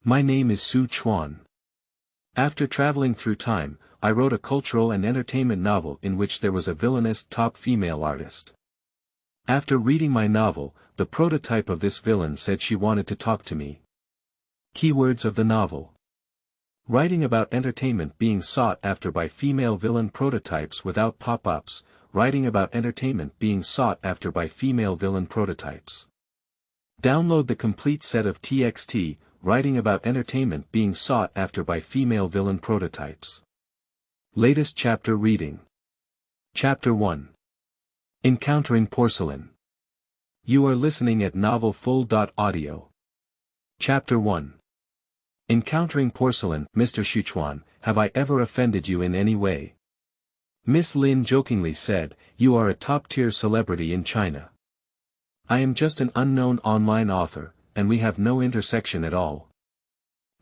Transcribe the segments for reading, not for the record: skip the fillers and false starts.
My name is Xu Chuan. After traveling through time, I wrote a cultural and entertainment novel in which there was a villainous top female artist. After reading my novel, the prototype of this villain said she wanted to talk to me. Keywords of the novel. Writing about entertainment being sought after by female villain prototypes without pop-ups, writing about entertainment being sought after by female villain prototypes. Download the complete set of TXT, writing about entertainment being sought after by female villain prototypes. Latest chapter reading. Chapter 1. Encountering Porcelain. You are listening at novelfull.audio. Chapter 1. Encountering Porcelain. Mr. Xu Chuan, have I ever offended you in any way? Miss Lin jokingly said, you are a top-tier celebrity in China. I am just an unknown online author, and we have no intersection at all.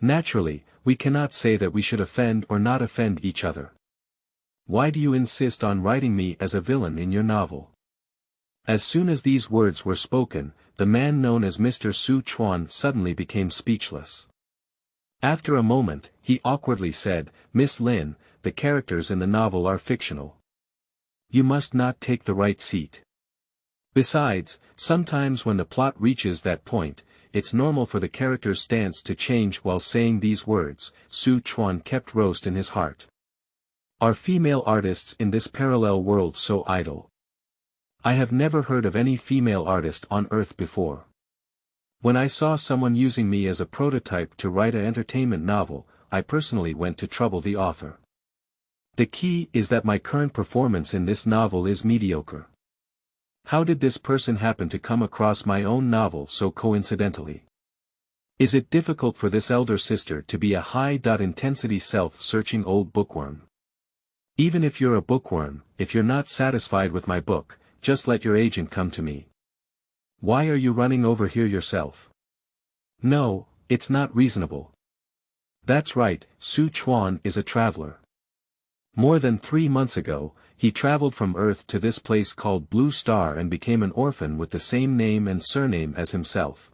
Naturally, we cannot say that we should offend or not offend each other. Why do you insist on writing me as a villain in your novel? As soon as these words were spoken, the man known as Mr. Xu Chuan suddenly became speechless. After a moment, he awkwardly said, Miss Lin, the characters in the novel are fictional. You must not take the right seat. Besides, sometimes when the plot reaches that point, it's normal for the character's stance to change while saying these words. Xu Chuan kept roast in his heart. Are female artists in this parallel world so idle? I have never heard of any female artist on Earth before. When I saw someone using me as a prototype to write an entertainment novel, I personally went to trouble the author. The key is that my current performance in this novel is mediocre. How did this person happen to come across my own novel so coincidentally? Is it difficult for this elder sister to be a high-intensity self-searching old bookworm? Even if you're a bookworm, if you're not satisfied with my book, just let your agent come to me. Why are you running over here yourself? No, it's not reasonable. That's right, Xu Chuan is a traveler. More than 3 months ago, he traveled from Earth to this place called Blue Star and became an orphan with the same name and surname as himself.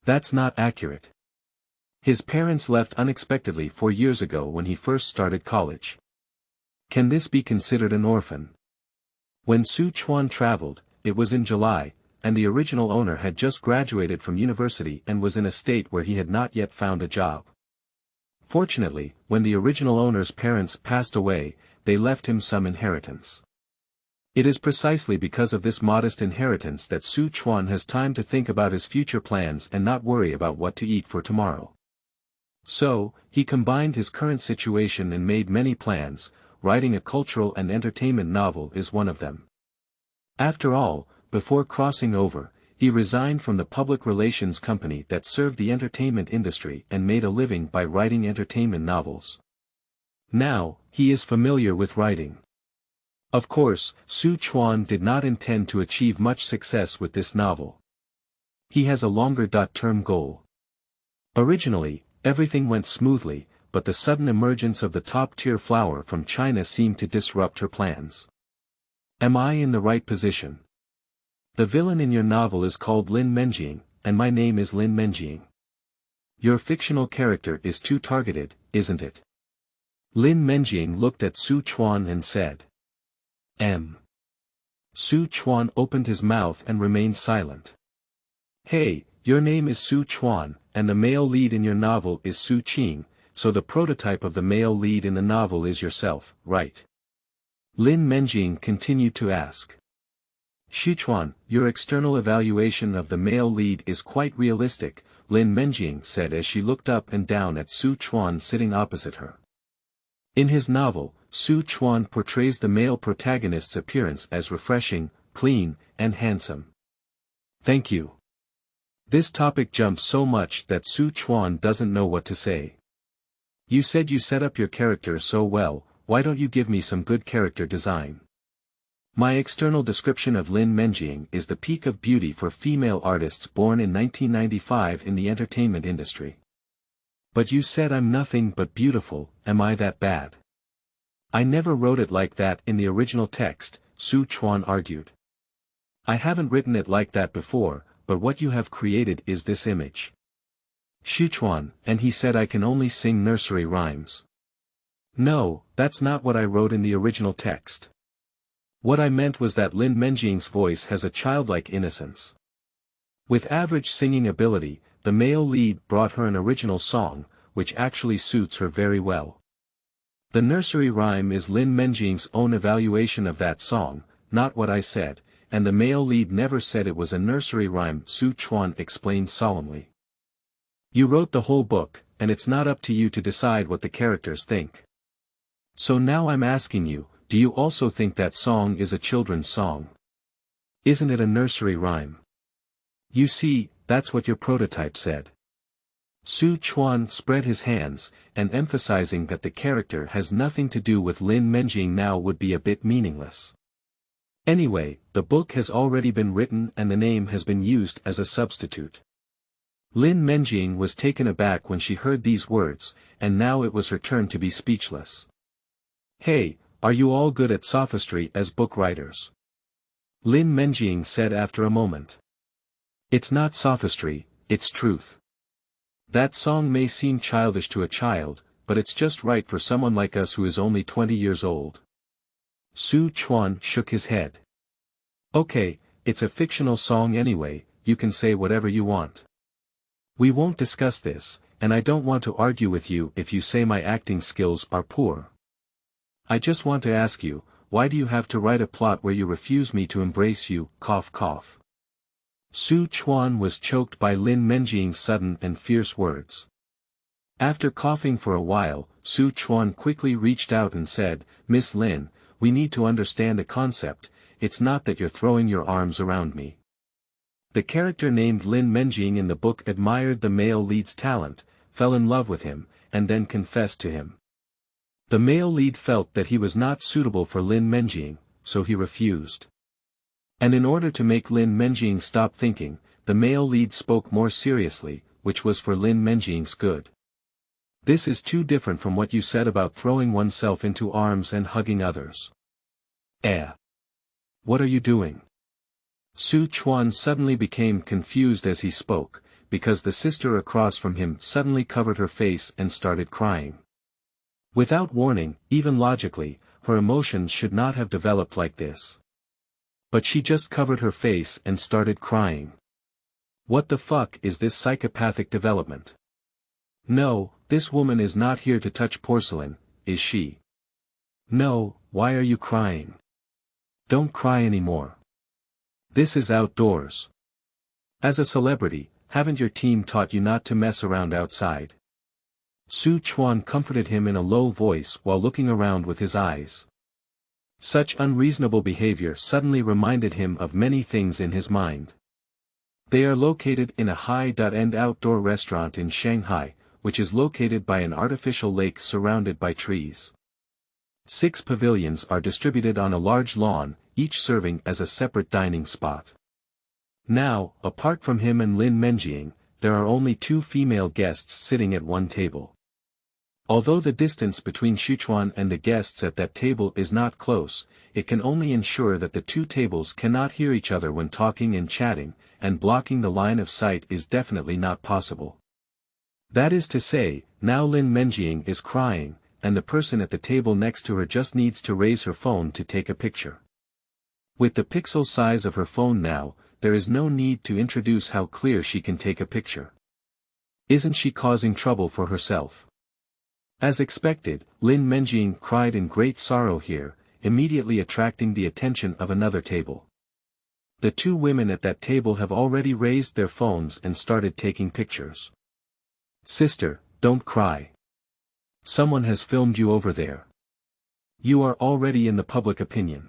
That's not accurate. His parents left unexpectedly 4 years ago when he first started college. Can this be considered an orphan? When Xu Chuan traveled, it was in July, and the original owner had just graduated from university and was in a state where he had not yet found a job. Fortunately, when the original owner's parents passed away, they left him some inheritance. It is precisely because of this modest inheritance that Xu Chuan has time to think about his future plans and not worry about what to eat for tomorrow. So, he combined his current situation and made many plans. Writing a cultural and entertainment novel is one of them. After all, before crossing over, he resigned from the public relations company that served the entertainment industry and made a living by writing entertainment novels. Now, he is familiar with writing. Of course, Xu Chuan did not intend to achieve much success with this novel. He has a longer-term goal. Originally, everything went smoothly, but the sudden emergence of the top-tier flower from China seemed to disrupt her plans. Am I in the right position? The villain in your novel is called Lin Menjing, and my name is Lin Menjing. Your fictional character is too targeted, isn't it? Lin Menjing looked at Xu Chuan and said. Xu Chuan opened his mouth and remained silent. Hey, your name is Xu Chuan, and the male lead in your novel is Xu Qing. So the prototype of the male lead in the novel is yourself, right? Lin Menjing continued to ask. Xu Chuan, your external evaluation of the male lead is quite realistic, Lin Menjing said as she looked up and down at Xu Chuan sitting opposite her. In his novel, Xu Chuan portrays the male protagonist's appearance as refreshing, clean, and handsome. Thank you. This topic jumps so much that Xu Chuan doesn't know what to say. You said you set up your character so well, why don't you give me some good character design? My external description of Lin Menjing is the peak of beauty for female artists born in 1995 in the entertainment industry. But you said I'm nothing but beautiful, am I that bad? I never wrote it like that in the original text, Xu Chuan argued. I haven't written it like that before, but what you have created is this image. Xu Chuan, and he said I can only sing nursery rhymes. No, that's not what I wrote in the original text. What I meant was that Lin Menjing's voice has a childlike innocence. With average singing ability, the male lead brought her an original song, which actually suits her very well. The nursery rhyme is Lin Menjing's own evaluation of that song, not what I said, and the male lead never said it was a nursery rhyme, Xu Chuan explained solemnly. You wrote the whole book, and it's not up to you to decide what the characters think. So now I'm asking you, do you also think that song is a children's song? Isn't it a nursery rhyme? You see, that's what your prototype said. Xu Chuan spread his hands, and emphasizing that the character has nothing to do with Lin Menjing now would be a bit meaningless. Anyway, the book has already been written and the name has been used as a substitute. Lin Menjing was taken aback when she heard these words, and now it was her turn to be speechless. Hey, are you all good at sophistry as book writers? Lin Menjing said after a moment. It's not sophistry, it's truth. That song may seem childish to a child, but it's just right for someone like us who is only 20 years old. Xu Chuan shook his head. Okay, it's a fictional song anyway, you can say whatever you want. We won't discuss this, and I don't want to argue with you if you say my acting skills are poor. I just want to ask you, why do you have to write a plot where you refuse me to embrace you, cough cough. Xu Chuan was choked by Lin Menjing's sudden and fierce words. After coughing for a while, Xu Chuan quickly reached out and said, Miss Lin, we need to understand a concept, it's not that you're throwing your arms around me. The character named Lin Menjing in the book admired the male lead's talent, fell in love with him, and then confessed to him. The male lead felt that he was not suitable for Lin Menjing, so he refused. And in order to make Lin Menjing stop thinking, the male lead spoke more seriously, which was for Lin Menjing's good. This is too different from what you said about throwing oneself into arms and hugging others. What are you doing? Xu Chuan suddenly became confused as he spoke, because the sister across from him suddenly covered her face and started crying. Without warning, even logically, her emotions should not have developed like this. But she just covered her face and started crying. What the fuck is this psychopathic development? No, this woman is not here to touch porcelain, is she? No, why are you crying? Don't cry anymore. This is outdoors. As a celebrity, haven't your team taught you not to mess around outside? Xu Chuan comforted him in a low voice while looking around with his eyes. Such unreasonable behavior suddenly reminded him of many things in his mind. They are located in a high-end outdoor restaurant in Shanghai, which is located by an artificial lake surrounded by trees. 6 pavilions are distributed on a large lawn, each serving as a separate dining spot. Now, apart from him and Lin Menjing, there are only 2 female guests sitting at one table. Although the distance between Xu Chuan and the guests at that table is not close, it can only ensure that the 2 tables cannot hear each other when talking and chatting, and blocking the line of sight is definitely not possible. That is to say, now Lin Menjing is crying, and the person at the table next to her just needs to raise her phone to take a picture. With the pixel size of her phone now, there is no need to introduce how clear she can take a picture. Isn't she causing trouble for herself? As expected, Lin Menjing cried in great sorrow here, immediately attracting the attention of another table. The 2 women at that table have already raised their phones and started taking pictures. Sister, don't cry. Someone has filmed you over there. You are already in the public opinion.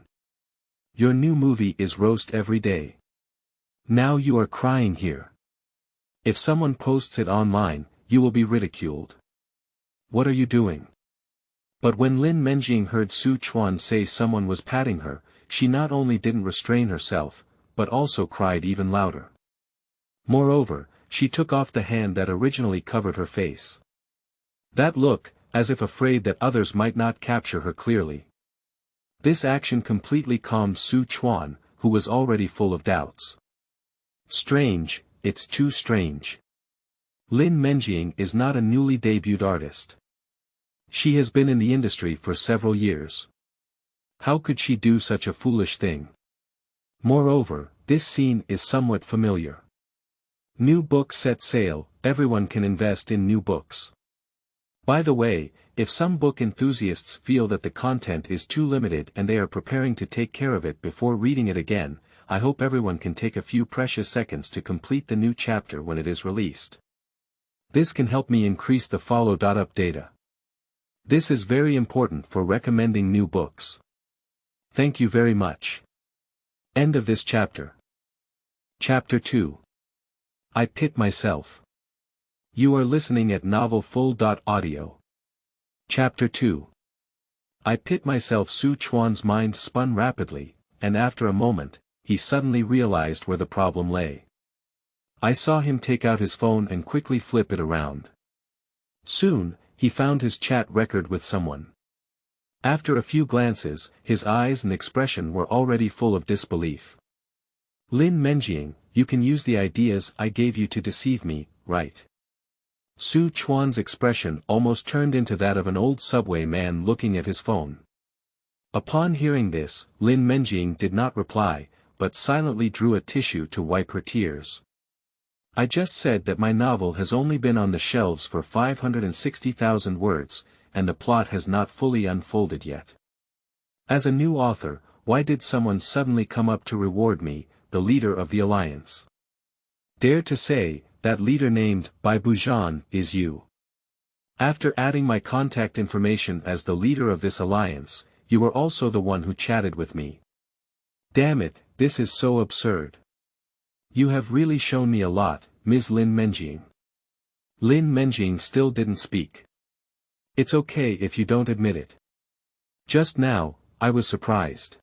Your new movie is roast every day. Now you are crying here. If someone posts it online, you will be ridiculed. What are you doing? But when Lin Menjing heard Xu Chuan say someone was patting her, she not only didn't restrain herself, but also cried even louder. Moreover, she took off the hand that originally covered her face. That look, as if afraid that others might not capture her clearly. This action completely calmed Xu Chuan, who was already full of doubts. Strange, it's too strange. Lin Menjing is not a newly debuted artist. She has been in the industry for several years. How could she do such a foolish thing? Moreover, this scene is somewhat familiar. New book set sale, everyone can invest in new books. By the way, if some book enthusiasts feel that the content is too limited and they are preparing to take care of it before reading it again, I hope everyone can take a few precious seconds to complete the new chapter when it is released. This can help me increase the follow-up data. This is very important for recommending new books. Thank you very much. End of this chapter. Chapter 2. I Pit Myself. You are listening at novelfull.audio. Chapter 2. I pit myself. Xu Chuan's mind spun rapidly, and after a moment, he suddenly realized where the problem lay. I saw him take out his phone and quickly flip it around. Soon, he found his chat record with someone. After a few glances, his eyes and expression were already full of disbelief. Lin Menjing, you can use the ideas I gave you to deceive me, right? Xu Chuan's expression almost turned into that of an old subway man looking at his phone. Upon hearing this, Lin Menjing did not reply, but silently drew a tissue to wipe her tears. I just said that my novel has only been on the shelves for 560,000 words, and the plot has not fully unfolded yet. As a new author, why did someone suddenly come up to reward me, the leader of the alliance? Dare to say, that leader named by Bujan is you. After adding my contact information as the leader of this alliance, you were also the one who chatted with me. Damn it, this is so absurd. You have really shown me a lot, Ms. Lin Menjing. Lin Menjing still didn't speak. It's okay if you don't admit it. Just now, I was surprised.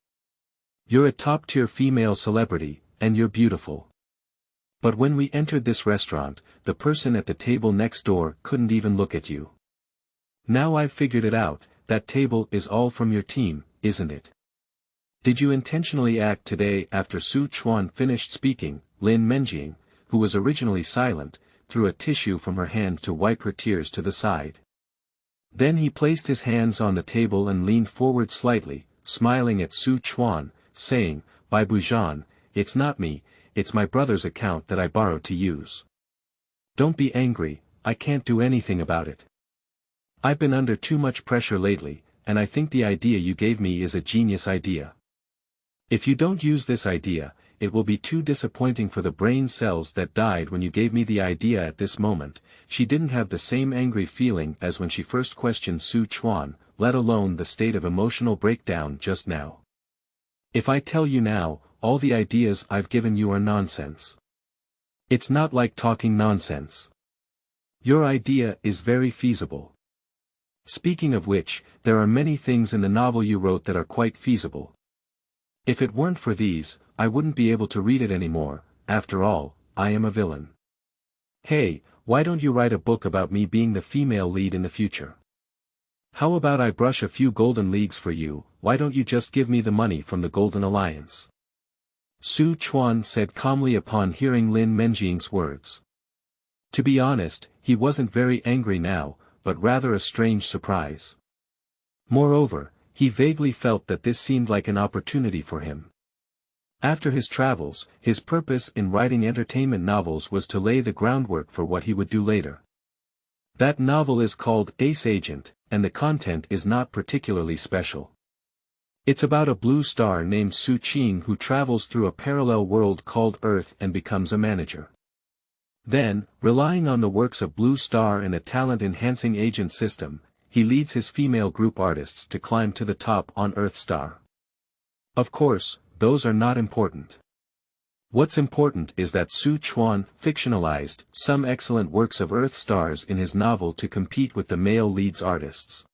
You're a top-tier female celebrity, and you're beautiful. But when we entered this restaurant, the person at the table next door couldn't even look at you. Now I've figured it out, that table is all from your team, isn't it? Did you intentionally act today? After Xu Chuan finished speaking, Lin Menjing, who was originally silent, threw a tissue from her hand to wipe her tears to the side. Then he placed his hands on the table and leaned forward slightly, smiling at Xu Chuan, saying, by Bujan, it's not me, it's my brother's account that I borrowed to use. Don't be angry, I can't do anything about it. I've been under too much pressure lately, and I think the idea you gave me is a genius idea. If you don't use this idea, it will be too disappointing for the brain cells that died when you gave me the idea. At this moment, she didn't have the same angry feeling as when she first questioned Xu Chuan, let alone the state of emotional breakdown just now. If I tell you now, all the ideas I've given you are nonsense. It's not like talking nonsense. Your idea is very feasible. Speaking of which, there are many things in the novel you wrote that are quite feasible. If it weren't for these, I wouldn't be able to read it anymore. After all, I am a villain. Hey, why don't you write a book about me being the female lead in the future? How about I brush a few golden leagues for you? Why don't you just give me the money from the Golden Alliance? Xu Chuan said calmly upon hearing Lin Menjing's words. To be honest, he wasn't very angry now, but rather a strange surprise. Moreover, he vaguely felt that this seemed like an opportunity for him. After his travels, his purpose in writing entertainment novels was to lay the groundwork for what he would do later. That novel is called Ace Agent, and the content is not particularly special. It's about a blue star named Su Qing who travels through a parallel world called Earth and becomes a manager. Then, relying on the works of Blue Star and a talent-enhancing agent system, he leads his female group artists to climb to the top on Earth Star. Of course, those are not important. What's important is that Xu Chuan fictionalized some excellent works of Earth stars in his novel to compete with the male leads artists.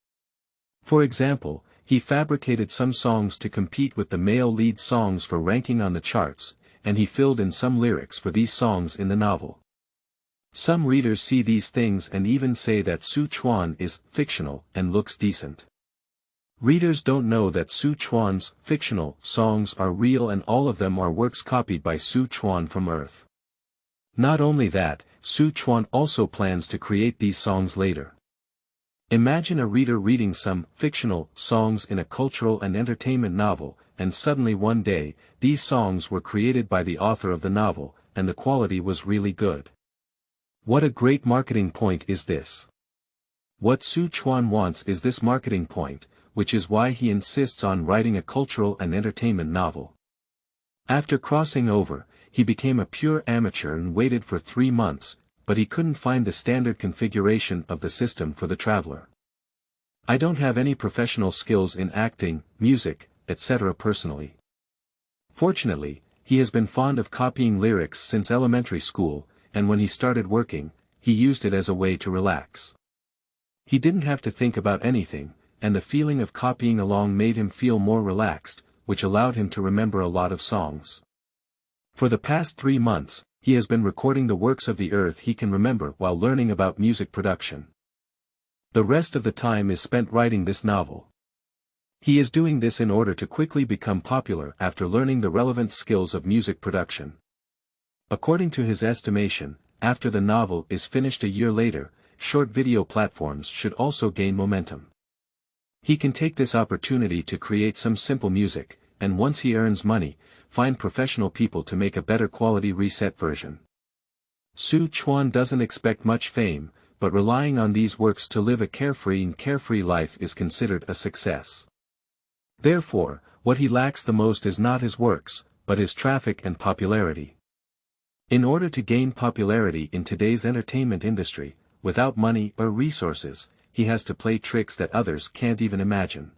For example, he fabricated some songs to compete with the male lead songs for ranking on the charts, and he filled in some lyrics for these songs in the novel. Some readers see these things and even say that Xu Chuan is fictional and looks decent. Readers don't know that Xu Chuan's fictional songs are real and all of them are works copied by Xu Chuan from Earth. Not only that, Xu Chuan also plans to create these songs later. Imagine a reader reading some fictional songs in a cultural and entertainment novel, and suddenly one day, these songs were created by the author of the novel, and the quality was really good. What a great marketing point is this! What Xu Chuan wants is this marketing point, which is why he insists on writing a cultural and entertainment novel. After crossing over, he became a pure amateur and waited for 3 months, but he couldn't find the standard configuration of the system for the traveler. I don't have any professional skills in acting, music, etc. personally. Fortunately, he has been fond of copying lyrics since elementary school, and when he started working, he used it as a way to relax. He didn't have to think about anything, and the feeling of copying along made him feel more relaxed, which allowed him to remember a lot of songs. For the past 3 months, he has been recording the works of the earth he can remember while learning about music production. The rest of the time is spent writing this novel. He is doing this in order to quickly become popular after learning the relevant skills of music production. According to his estimation, after the novel is finished a year later, short video platforms should also gain momentum. He can take this opportunity to create some simple music, and once he earns money, find professional people to make a better quality reset version. Xu Chuan doesn't expect much fame, but relying on these works to live a carefree life is considered a success. Therefore, what he lacks the most is not his works, but his traffic and popularity. In order to gain popularity in today's entertainment industry, without money or resources, he has to play tricks that others can't even imagine.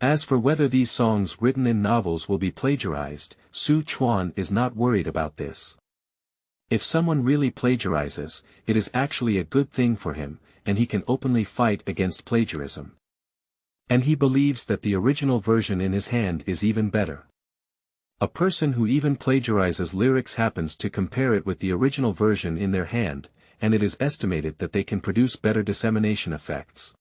As for whether these songs written in novels will be plagiarized, Xu Chuan is not worried about this. If someone really plagiarizes, it is actually a good thing for him, and he can openly fight against plagiarism. And he believes that the original version in his hand is even better. A person who even plagiarizes lyrics happens to compare it with the original version in their hand, and it is estimated that they can produce better dissemination effects.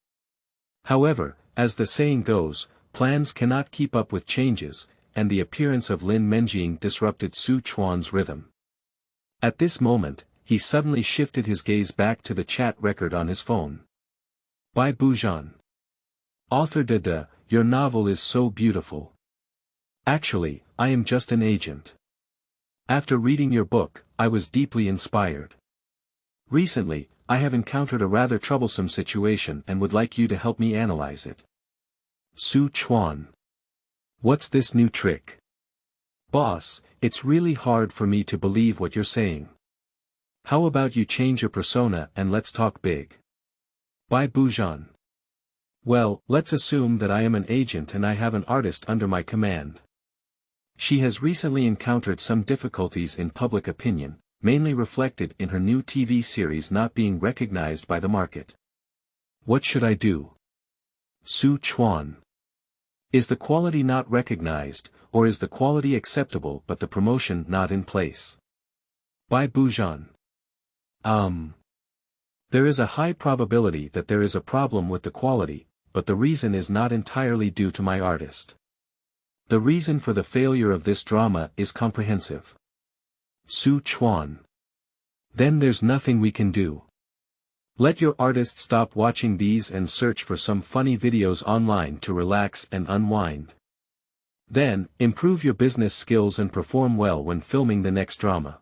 However, as the saying goes, plans cannot keep up with changes, and the appearance of Lin Menjing disrupted Xu Chuan's rhythm. At this moment, he suddenly shifted his gaze back to the chat record on his phone. By Bujan. Author Dada, your novel is so beautiful. Actually, I am just an agent. After reading your book, I was deeply inspired. Recently, I have encountered a rather troublesome situation and would like you to help me analyze it. Xu Chuan. What's this new trick? Boss, it's really hard for me to believe what you're saying. How about you change your persona and let's talk big? By Bujan. Well, let's assume that I am an agent and I have an artist under my command. She has recently encountered some difficulties in public opinion, mainly reflected in her new TV series not being recognized by the market. What should I do? Xu Chuan. Is the quality not recognized, or is the quality acceptable but the promotion not in place? By Bujan. There is a high probability that there is a problem with the quality, but the reason is not entirely due to my artist. The reason for the failure of this drama is comprehensive. Xu Chuan. Then there's nothing we can do. Let your artist stop watching these and search for some funny videos online to relax and unwind. Then, improve your business skills and perform well when filming the next drama.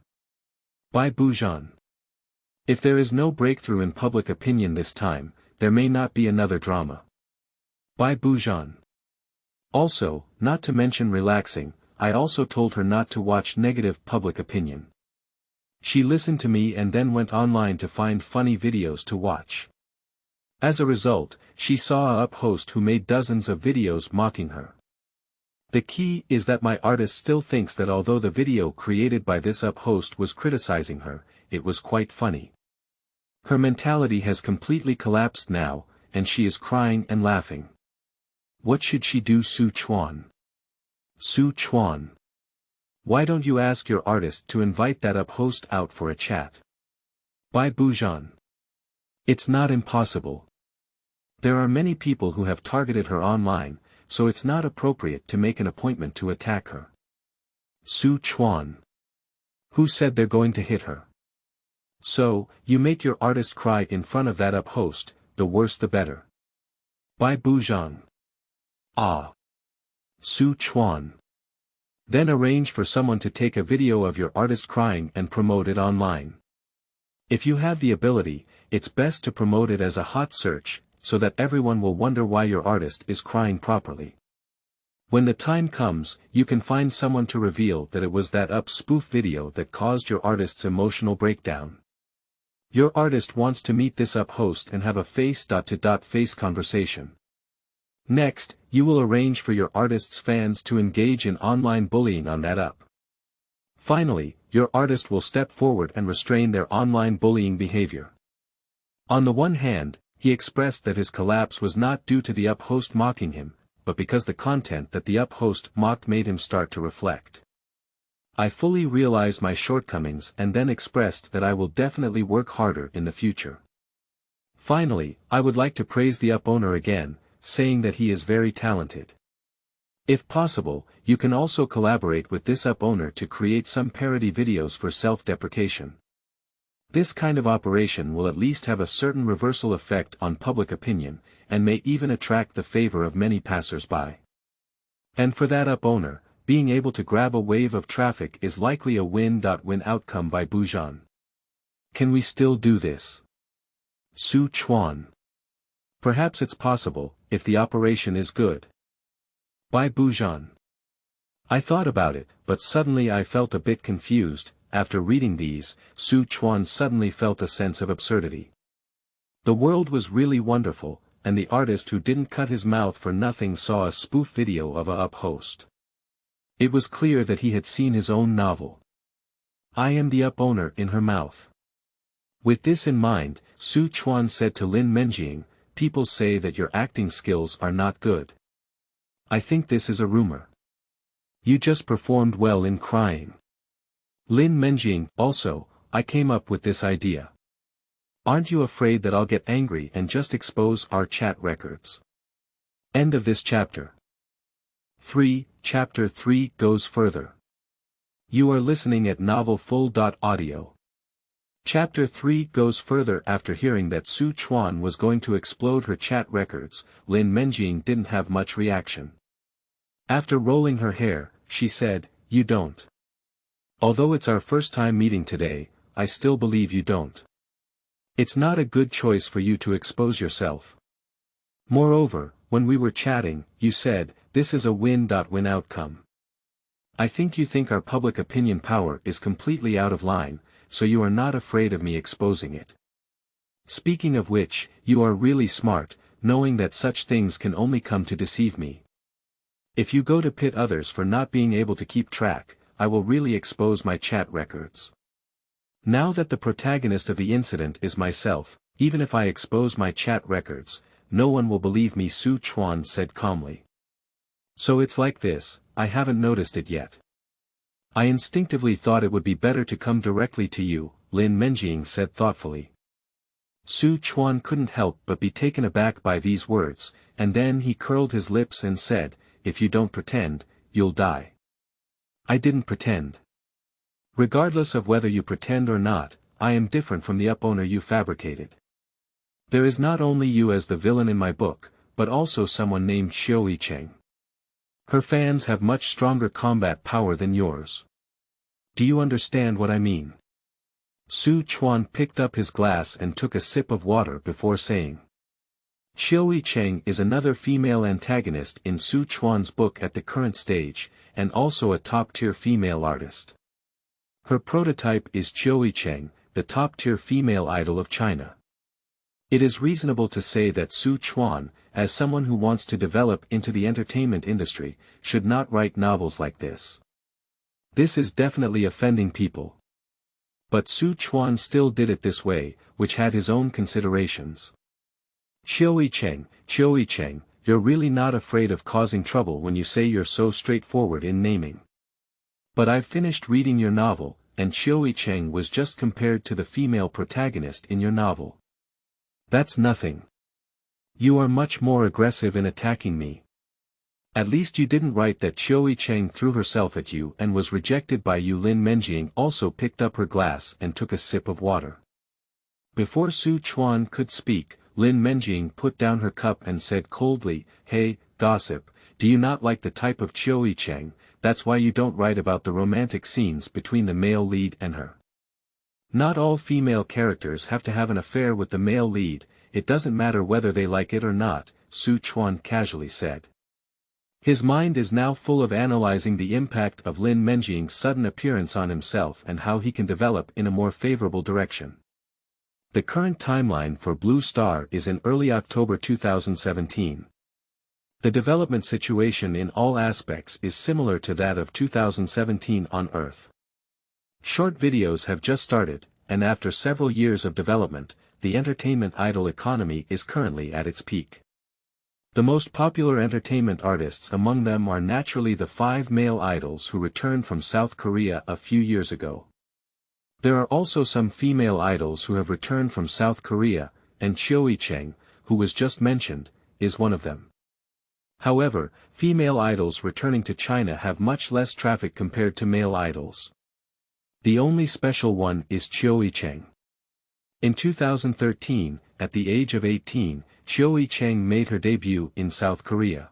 By Bujan. If there is no breakthrough in public opinion this time, there may not be another drama. By Bujan. Also, not to mention relaxing, I also told her not to watch negative public opinion. She listened to me and then went online to find funny videos to watch. As a result, she saw a up-host who made dozens of videos mocking her. The key is that my artist still thinks that although the video created by this up-host was criticizing her, it was quite funny. Her mentality has completely collapsed now, and she is crying and laughing. What should she do? Xu Chuan. Xu Chuan. Why don't you ask your artist to invite that up-host out for a chat? By Bujan. It's not impossible. There are many people who have targeted her online, so it's not appropriate to make an appointment to attack her. Xu Chuan. Who said they're going to hit her? So, you make your artist cry in front of that up host, the worse the better. By Buzhan. Ah. Xu Chuan. Then arrange for someone to take a video of your artist crying and promote it online. If you have the ability, it's best to promote it as a hot search, so that everyone will wonder why your artist is crying properly. When the time comes, you can find someone to reveal that it was that up spoof video that caused your artist's emotional breakdown. Your artist wants to meet this up host and have a face-to-face conversation. Next, you will arrange for your artist's fans to engage in online bullying on that up. Finally, your artist will step forward and restrain their online bullying behavior. On the one hand, he expressed that his collapse was not due to the up host mocking him, but because the content that the up host mocked made him start to reflect. I fully realized my shortcomings and then expressed that I will definitely work harder in the future. Finally, I would like to praise the up owner again, saying that he is very talented. If possible, you can also collaborate with this up owner to create some parody videos for self-deprecation. This kind of operation will at least have a certain reversal effect on public opinion, and may even attract the favor of many passers-by. And for that up owner, being able to grab a wave of traffic is likely a win-win outcome by Buzhan. Can we still do this? Xu Chuan. Perhaps it's possible, if the operation is good. By Buzhan. I thought about it, but suddenly I felt a bit confused. After reading these, Xu Chuan suddenly felt a sense of absurdity. The world was really wonderful, and the artist who didn't cut his mouth for nothing saw a spoof video of a up host. It was clear that he had seen his own novel. I am the up owner in her mouth. With this in mind, Xu Chuan said to Lin Menjing, people say that your acting skills are not good. I think this is a rumor. You just performed well in crying. Lin Menjing, also, I came up with this idea. Aren't you afraid that I'll get angry and just expose our chat records? End of this chapter. 3. Chapter 3 goes further. You are listening at novelfull.audio. Chapter 3 goes further. After hearing that Xu Chuan was going to explode her chat records, Lin Menjing didn't have much reaction. After rolling her hair, she said, "You don't. Although it's our first time meeting today, I still believe you don't. It's not a good choice for you to expose yourself. Moreover, when we were chatting, you said, this is a win-win outcome. I think you think our public opinion power is completely out of line, so you are not afraid of me exposing it. Speaking of which, you are really smart, knowing that such things can only come to deceive me. If you go to pit others for not being able to keep track, I will really expose my chat records. Now that the protagonist of the incident is myself, even if I expose my chat records, no one will believe me," Xu Chuan said calmly. So it's like this, I haven't noticed it yet. I instinctively thought it would be better to come directly to you, Lin Menjing said thoughtfully. Xu Chuan couldn't help but be taken aback by these words, and then he curled his lips and said, if you don't pretend, you'll die. I didn't pretend. Regardless of whether you pretend or not, I am different from the up owner you fabricated. There is not only you as the villain in my book, but also someone named Xiu Cheng. Her fans have much stronger combat power than yours. Do you understand what I mean? Xu Chuan picked up his glass and took a sip of water before saying. Xiu Cheng is another female antagonist in Xu Chuan's book at the current stage, and also a top-tier female artist. Her prototype is Xiu Cheng, the top-tier female idol of China. It is reasonable to say that Xu Chuan, as someone who wants to develop into the entertainment industry, should not write novels like this. This is definitely offending people. But Xu Chuan still did it this way, which had his own considerations. Xiu Cheng, you're really not afraid of causing trouble when you say you're so straightforward in naming. But I've finished reading your novel, and Xiu Cheng was just compared to the female protagonist in your novel. That's nothing. You are much more aggressive in attacking me. At least you didn't write that Xiu Cheng threw herself at you and was rejected by you. Lin Menjing also picked up her glass and took a sip of water. Before Xu Chuan could speak, Lin Menjing put down her cup and said coldly, "Hey, gossip, do you not like the type of Choi Cheng? That's why you don't write about the romantic scenes between the male lead and her. Not all female characters have to have an affair with the male lead, it doesn't matter whether they like it or not," Xu Chuan casually said. His mind is now full of analyzing the impact of Lin Menjing's sudden appearance on himself and how he can develop in a more favorable direction. The current timeline for Blue Star is in early October 2017. The development situation in all aspects is similar to that of 2017 on Earth. Short videos have just started, and after several years of development, the entertainment idol economy is currently at its peak. The most popular entertainment artists among them are naturally the 5 male idols who returned from South Korea a few years ago. There are also some female idols who have returned from South Korea, and Choi Cheng, who was just mentioned, is one of them. However, female idols returning to China have much less traffic compared to male idols. The only special one is Choi Cheng. In 2013, at the age of 18, Choi Cheng made her debut in South Korea.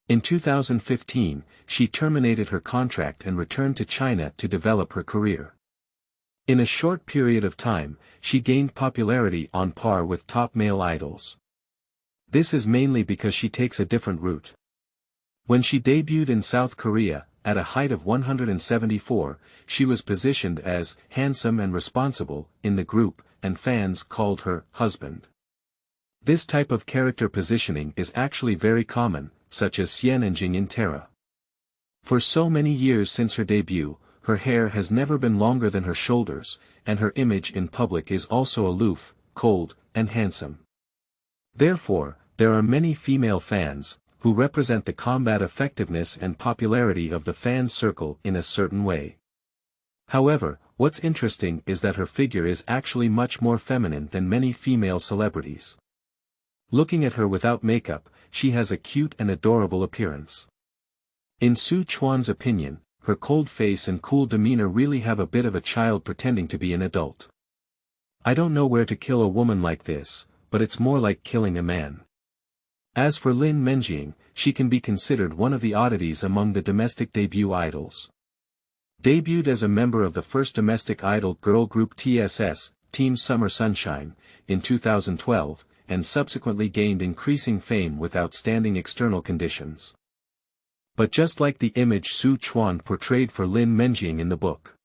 In 2015, she terminated her contract and returned to China to develop her career. In a short period of time, she gained popularity on par with top male idols. This is mainly because she takes a different route. When she debuted in South Korea, at a height of 174, she was positioned as handsome and responsible in the group, and fans called her husband. This type of character positioning is actually very common, such as Xianenjing in Terra. For so many years since her debut, her hair has never been longer than her shoulders, and her image in public is also aloof, cold, and handsome. Therefore, there are many female fans, who represent the combat effectiveness and popularity of the fan circle in a certain way. However, what's interesting is that her figure is actually much more feminine than many female celebrities. Looking at her without makeup, she has a cute and adorable appearance. In Xu Chuan's opinion, her cold face and cool demeanor really have a bit of a child pretending to be an adult. "I don't know where to kill a woman like this, but it's more like killing a man." As for Lin Menjing, she can be considered one of the oddities among the domestic debut idols. Debuted as a member of the first domestic idol girl group TSS, Team Summer Sunshine, in 2012, and subsequently gained increasing fame with outstanding external conditions. But just like the image Xu Chuan portrayed for Lin Menjing in the book.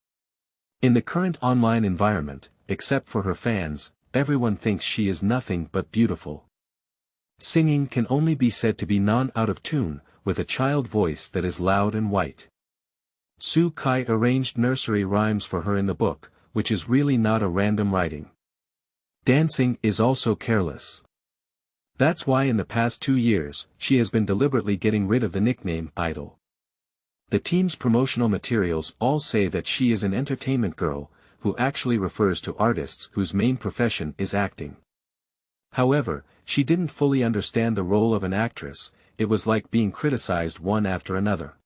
In the current online environment, except for her fans, everyone thinks she is nothing but beautiful. Singing can only be said to be out of tune, with a child voice that is loud and white. Su Kai arranged nursery rhymes for her in the book, which is really not a random writing. Dancing is also careless. That's why in the past 2 years, she has been deliberately getting rid of the nickname idol. The team's promotional materials all say that she is an entertainment girl, who actually refers to artists whose main profession is acting. However, she didn't fully understand the role of an actress, it was like being criticized one after another.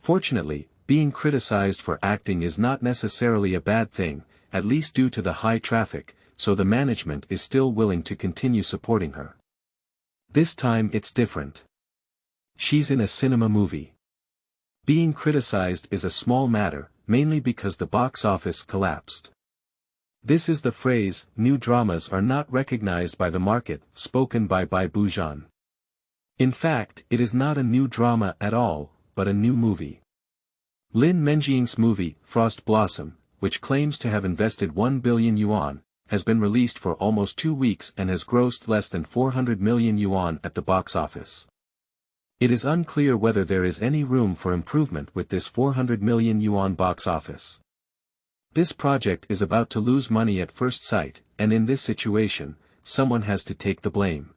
Fortunately, being criticized for acting is not necessarily a bad thing, at least due to the high traffic, so the management is still willing to continue supporting her. This time it's different. She's in a cinema movie. Being criticized is a small matter, mainly because the box office collapsed. This is the phrase, "new dramas are not recognized by the market," spoken by Bai Bujan. In fact, it is not a new drama at all, but a new movie. Lin Menjing's movie, Frost Blossom, which claims to have invested 1 billion yuan, has been released for almost 2 weeks and has grossed less than 400 million yuan at the box office. It is unclear whether there is any room for improvement with this 400 million yuan box office. This project is about to lose money at first sight, and in this situation, someone has to take the blame.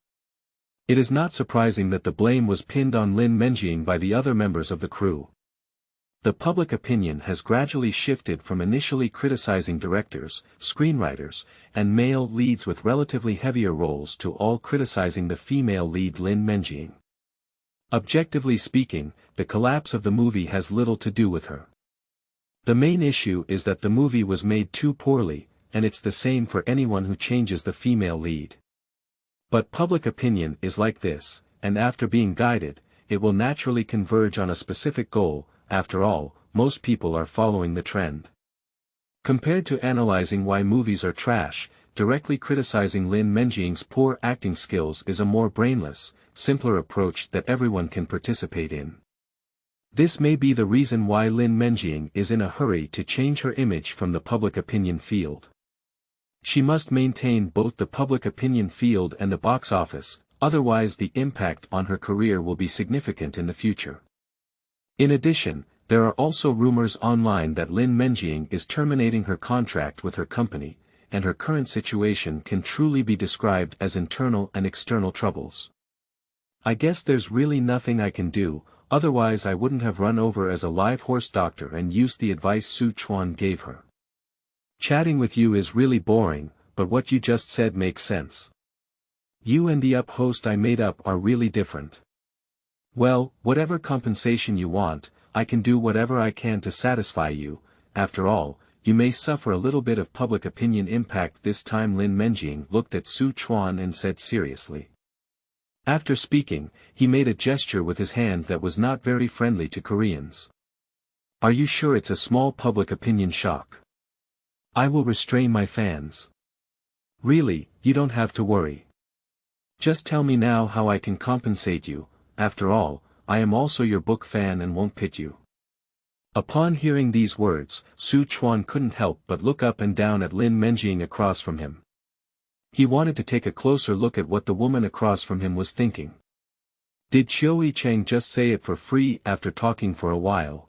It is not surprising that the blame was pinned on Lin Menjing by the other members of the crew. The public opinion has gradually shifted from initially criticizing directors, screenwriters, and male leads with relatively heavier roles to all criticizing the female lead Lin Menjing. Objectively speaking, the collapse of the movie has little to do with her. The main issue is that the movie was made too poorly, and it's the same for anyone who changes the female lead. But public opinion is like this, and after being guided, it will naturally converge on a specific goal. After all, most people are following the trend. Compared to analyzing why movies are trash, directly criticizing Lin Menjing's poor acting skills is a more brainless, simpler approach that everyone can participate in. This may be the reason why Lin Menjing is in a hurry to change her image from the public opinion field. She must maintain both the public opinion field and the box office, otherwise the impact on her career will be significant in the future. In addition, there are also rumors online that Lin Menjing is terminating her contract with her company, and her current situation can truly be described as internal and external troubles. I guess there's really nothing I can do, otherwise I wouldn't have run over as a live horse doctor and used the advice Xu Chuan gave her. Chatting with you is really boring, but what you just said makes sense. You and the host I made up are really different. Well, whatever compensation you want, I can do whatever I can to satisfy you. After all, you may suffer a little bit of public opinion impact this time. Lin Menjing looked at Xu Chuan and said seriously. After speaking, he made a gesture with his hand that was not very friendly to Koreans. Are you sure it's a small public opinion shock? I will restrain my fans. Really, you don't have to worry. Just tell me now how I can compensate you. After all, I am also your book fan and won't pit you. Upon hearing these words, Xu Chuan couldn't help but look up and down at Lin Menjing across from him. He wanted to take a closer look at what the woman across from him was thinking. Did Xiu Chang just say it for free after talking for a while?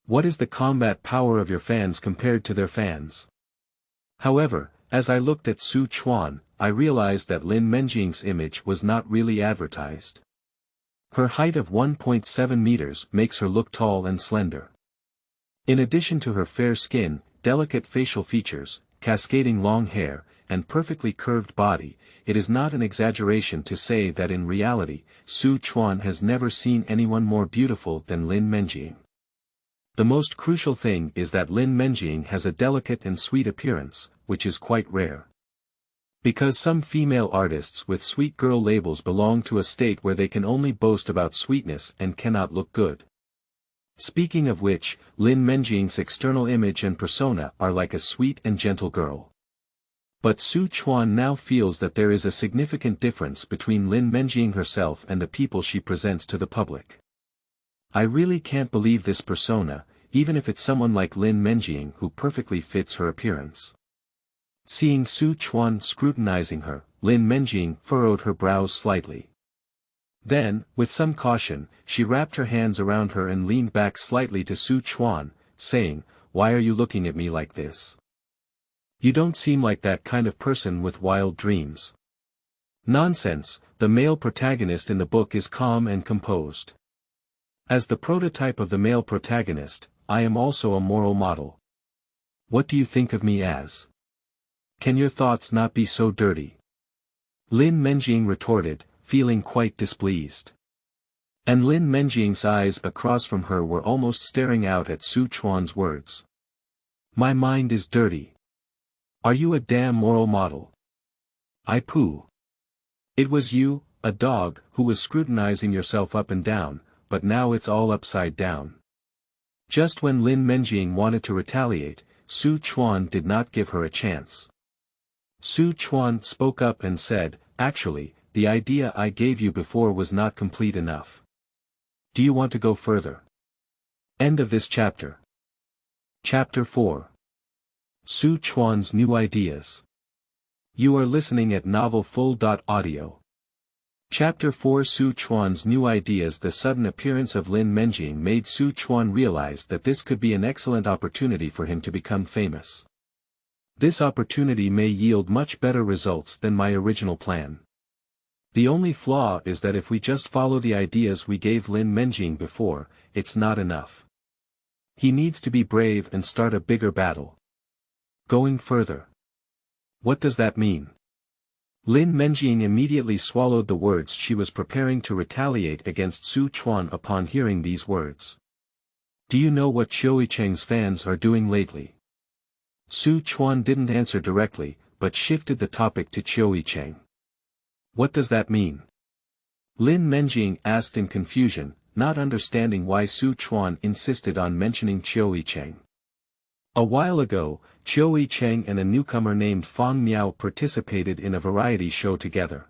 What is the combat power of your fans compared to their fans? However, as I looked at Xu Chuan, I realized that Lin Menjing's image was not really advertised. Her height of 1.7 meters makes her look tall and slender. In addition to her fair skin, delicate facial features, cascading long hair, and perfectly curved body, it is not an exaggeration to say that in reality, Xu Chuan has never seen anyone more beautiful than Lin Menjing. The most crucial thing is that Lin Menjing has a delicate and sweet appearance, which is quite rare. Because some female artists with sweet girl labels belong to a state where they can only boast about sweetness and cannot look good. Speaking of which, Lin Menjing's external image and persona are like a sweet and gentle girl. But Xu Chuan now feels that there is a significant difference between Lin Menjing herself and the people she presents to the public. I really can't believe this persona, even if it's someone like Lin Menjing who perfectly fits her appearance. Seeing Xu Chuan scrutinizing her, Lin Menjing furrowed her brows slightly. Then, with some caution, she wrapped her hands around her and leaned back slightly to Xu Chuan, saying, "Why are you looking at me like this? You don't seem like that kind of person with wild dreams." Nonsense, the male protagonist in the book is calm and composed. As the prototype of the male protagonist, I am also a moral model. What do you think of me as? Can your thoughts not be so dirty? Lin Menjing retorted, feeling quite displeased. And Lin Menjing's eyes across from her were almost staring out at Xu Chuan's words. My mind is dirty. Are you a damn moral model? I pooh. It was you, a dog, who was scrutinizing yourself up and down, but now it's all upside down. Just when Lin Menjing wanted to retaliate, Xu Chuan did not give her a chance. Xu Chuan spoke up and said, "Actually, the idea I gave you before was not complete enough. Do you want to go further?" End of this chapter. Chapter 4. Xu Chuan's New Ideas. You are listening at novelfull.audio. Chapter 4. Xu Chuan's New Ideas. The sudden appearance of Lin Menjing made Xu Chuan realize that this could be an excellent opportunity for him to become famous. This opportunity may yield much better results than my original plan. The only flaw is that if we just follow the ideas we gave Lin Menjing before, it's not enough. He needs to be brave and start a bigger battle. Going further. What does that mean? Lin Menjing immediately swallowed the words. She was preparing to retaliate against Xu Chuan upon hearing these words. Do you know what Xiu Chang's fans are doing lately? Xu Chuan didn't answer directly, but shifted the topic to Qiu Cheng. What does that mean? Lin Menjing asked in confusion, not understanding why Xu Chuan insisted on mentioning Qiu Cheng. A while ago, Qiu Cheng and a newcomer named Fang Miao participated in a variety show together.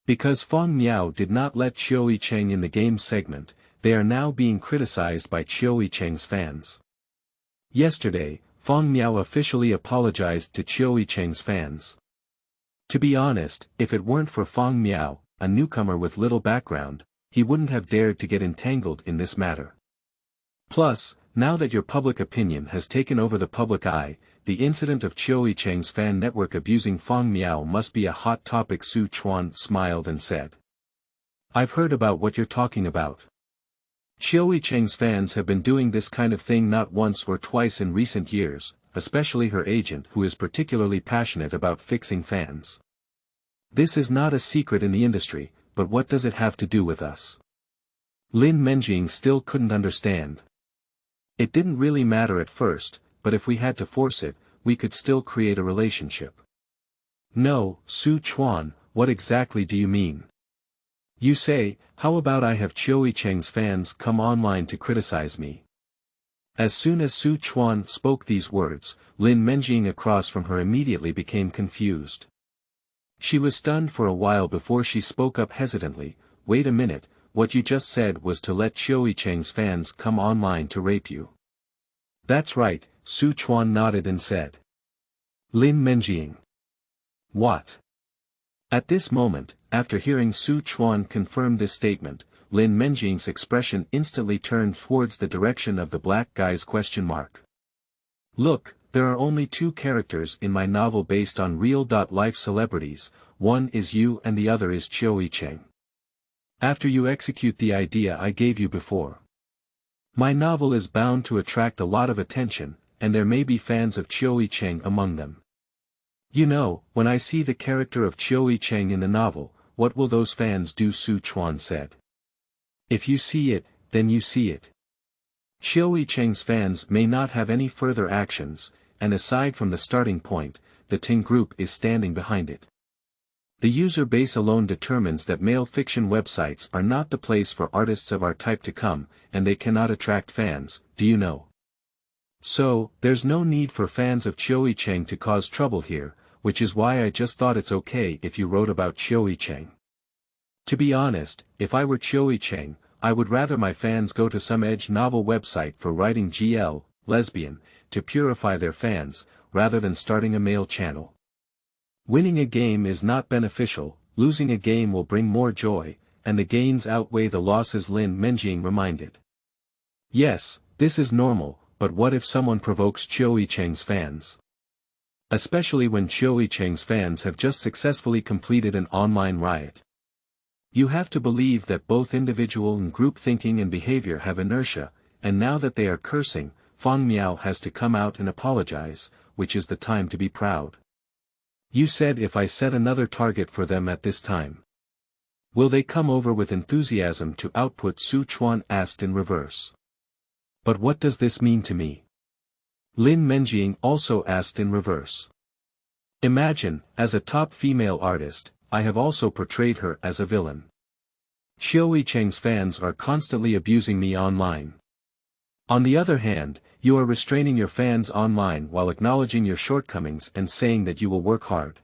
Because Fang Miao did not let Qiu Cheng in the game segment, they are now being criticized by Qiu Cheng's fans. Yesterday, Fang Miao officially apologized to Qiu Cheng's fans. To be honest, if it weren't for Fang Miao, a newcomer with little background, he wouldn't have dared to get entangled in this matter. Plus, now that your public opinion has taken over the public eye, the incident of Qiu Cheng's fan network abusing Fang Miao must be a hot topic. Xu Chuan smiled and said. I've heard about what you're talking about. Qiu Cheng's fans have been doing this kind of thing not once or twice in recent years, especially her agent who is particularly passionate about fixing fans. This is not a secret in the industry, but what does it have to do with us? Lin Menjing still couldn't understand. It didn't really matter at first, but if we had to force it, we could still create a relationship. No, Xu Chuan, what exactly do you mean? You say, how about I have Qiu Cheng's fans come online to criticize me? As soon as Xu Chuan spoke these words, Lin Menjing across from her immediately became confused. She was stunned for a while before she spoke up hesitantly, wait a minute, what you just said was to let Qiu Cheng's fans come online to rape you. That's right, Xu Chuan nodded and said. Lin Menjing. What? At this moment, after hearing Xu Chuan confirm this statement, Lin Menjing's expression instantly turned towards the direction of the black guy's question mark. Look, there are only two characters in my novel based on real-life celebrities, one is you and the other is Qiu Cheng. After you execute the idea I gave you before. My novel is bound to attract a lot of attention, and there may be fans of Qiu Cheng among them. You know, when I see the character of Qiu Cheng in the novel, what will those fans do? Xu Chuan said. If you see it, then you see it. Qiu Cheng's fans may not have any further actions, and aside from the starting point, the Ting group is standing behind it. The user base alone determines that male fiction websites are not the place for artists of our type to come, and they cannot attract fans, do you know? So, there's no need for fans of Qiu Cheng to cause trouble here, which is why I just thought it's okay if you wrote about Qiu Cheng. To be honest, if I were Qiu Cheng, I would rather my fans go to some edge novel website for writing GL, lesbian, to purify their fans, rather than starting a male channel. Winning a game is not beneficial, losing a game will bring more joy, and the gains outweigh the losses. Lin Menjing reminded. Yes, this is normal, but what if someone provokes Qiu Cheng's fans? Especially when Qiu Cheng's fans have just successfully completed an online riot. You have to believe that both individual and group thinking and behavior have inertia, and now that they are cursing, Fang Miao has to come out and apologize, which is the time to be proud. You said if I set another target for them at this time. Will they come over with enthusiasm to output? Xu Chuan asked in reverse. But what does this mean to me? Lin Menjing also asked in reverse. Imagine, as a top female artist, I have also portrayed her as a villain. Qiu Cheng's fans are constantly abusing me online. On the other hand, you are restraining your fans online while acknowledging your shortcomings and saying that you will work hard.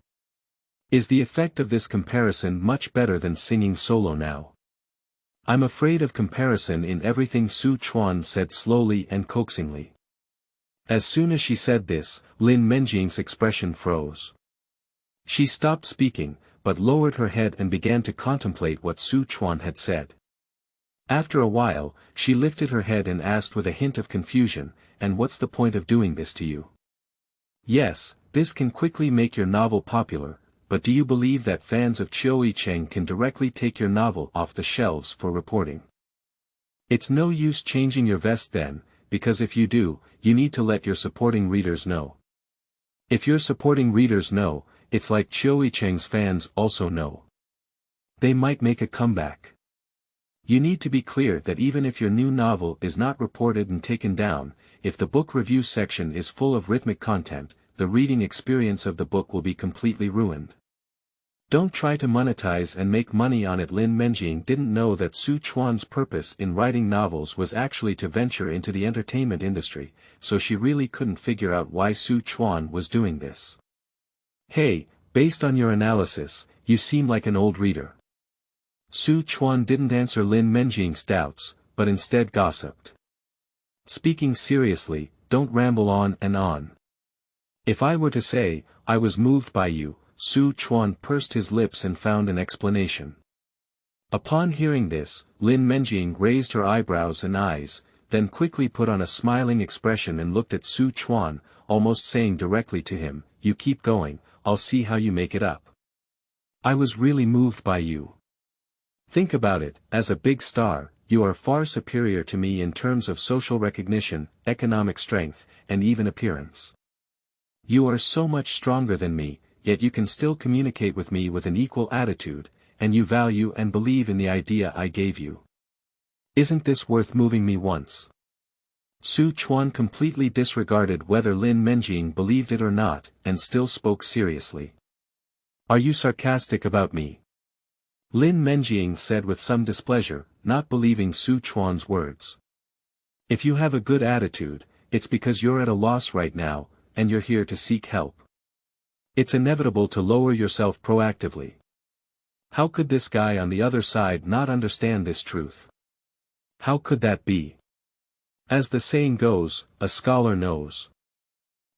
Is the effect of this comparison much better than singing solo now? I'm afraid of comparison in everything, Xu Chuan said slowly and coaxingly. As soon as she said this, Lin Menjing's expression froze. She stopped speaking, but lowered her head and began to contemplate what Xu Chuan had said. After a while, she lifted her head and asked with a hint of confusion, and what's the point of doing this to you? Yes, this can quickly make your novel popular, but do you believe that fans of Qiu Cheng can directly take your novel off the shelves for reporting? It's no use changing your vest then, because if you do, you need to let your supporting readers know. If your supporting readers know, it's like Qiu Cheng's fans also know. They might make a comeback. You need to be clear that even if your new novel is not reported and taken down, if the book review section is full of rhythmic content, the reading experience of the book will be completely ruined. Don't try to monetize and make money on it. Lin Menjing didn't know that Xu Chuan's purpose in writing novels was actually to venture into the entertainment industry, so she really couldn't figure out why Xu Chuan was doing this. Hey, based on your analysis, you seem like an old reader. Xu Chuan didn't answer Lin Menjing's doubts, but instead gossiped. Speaking seriously, don't ramble on and on. If I were to say, I was moved by you, Xu Chuan pursed his lips and found an explanation. Upon hearing this, Lin Menjing raised her eyebrows and eyes, then quickly put on a smiling expression and looked at Xu Chuan, almost saying directly to him, you keep going, I'll see how you make it up. I was really moved by you. Think about it, as a big star, you are far superior to me in terms of social recognition, economic strength, and even appearance. You are so much stronger than me, yet you can still communicate with me with an equal attitude, and you value and believe in the idea I gave you. Isn't this worth moving me once? Xu Chuan completely disregarded whether Lin Menjing believed it or not, and still spoke seriously. Are you sarcastic about me? Lin Menjing said with some displeasure, not believing Xu Chuan's words. If you have a good attitude, it's because you're at a loss right now, and you're here to seek help. It's inevitable to lower yourself proactively. How could this guy on the other side not understand this truth? How could that be? As the saying goes, a scholar knows.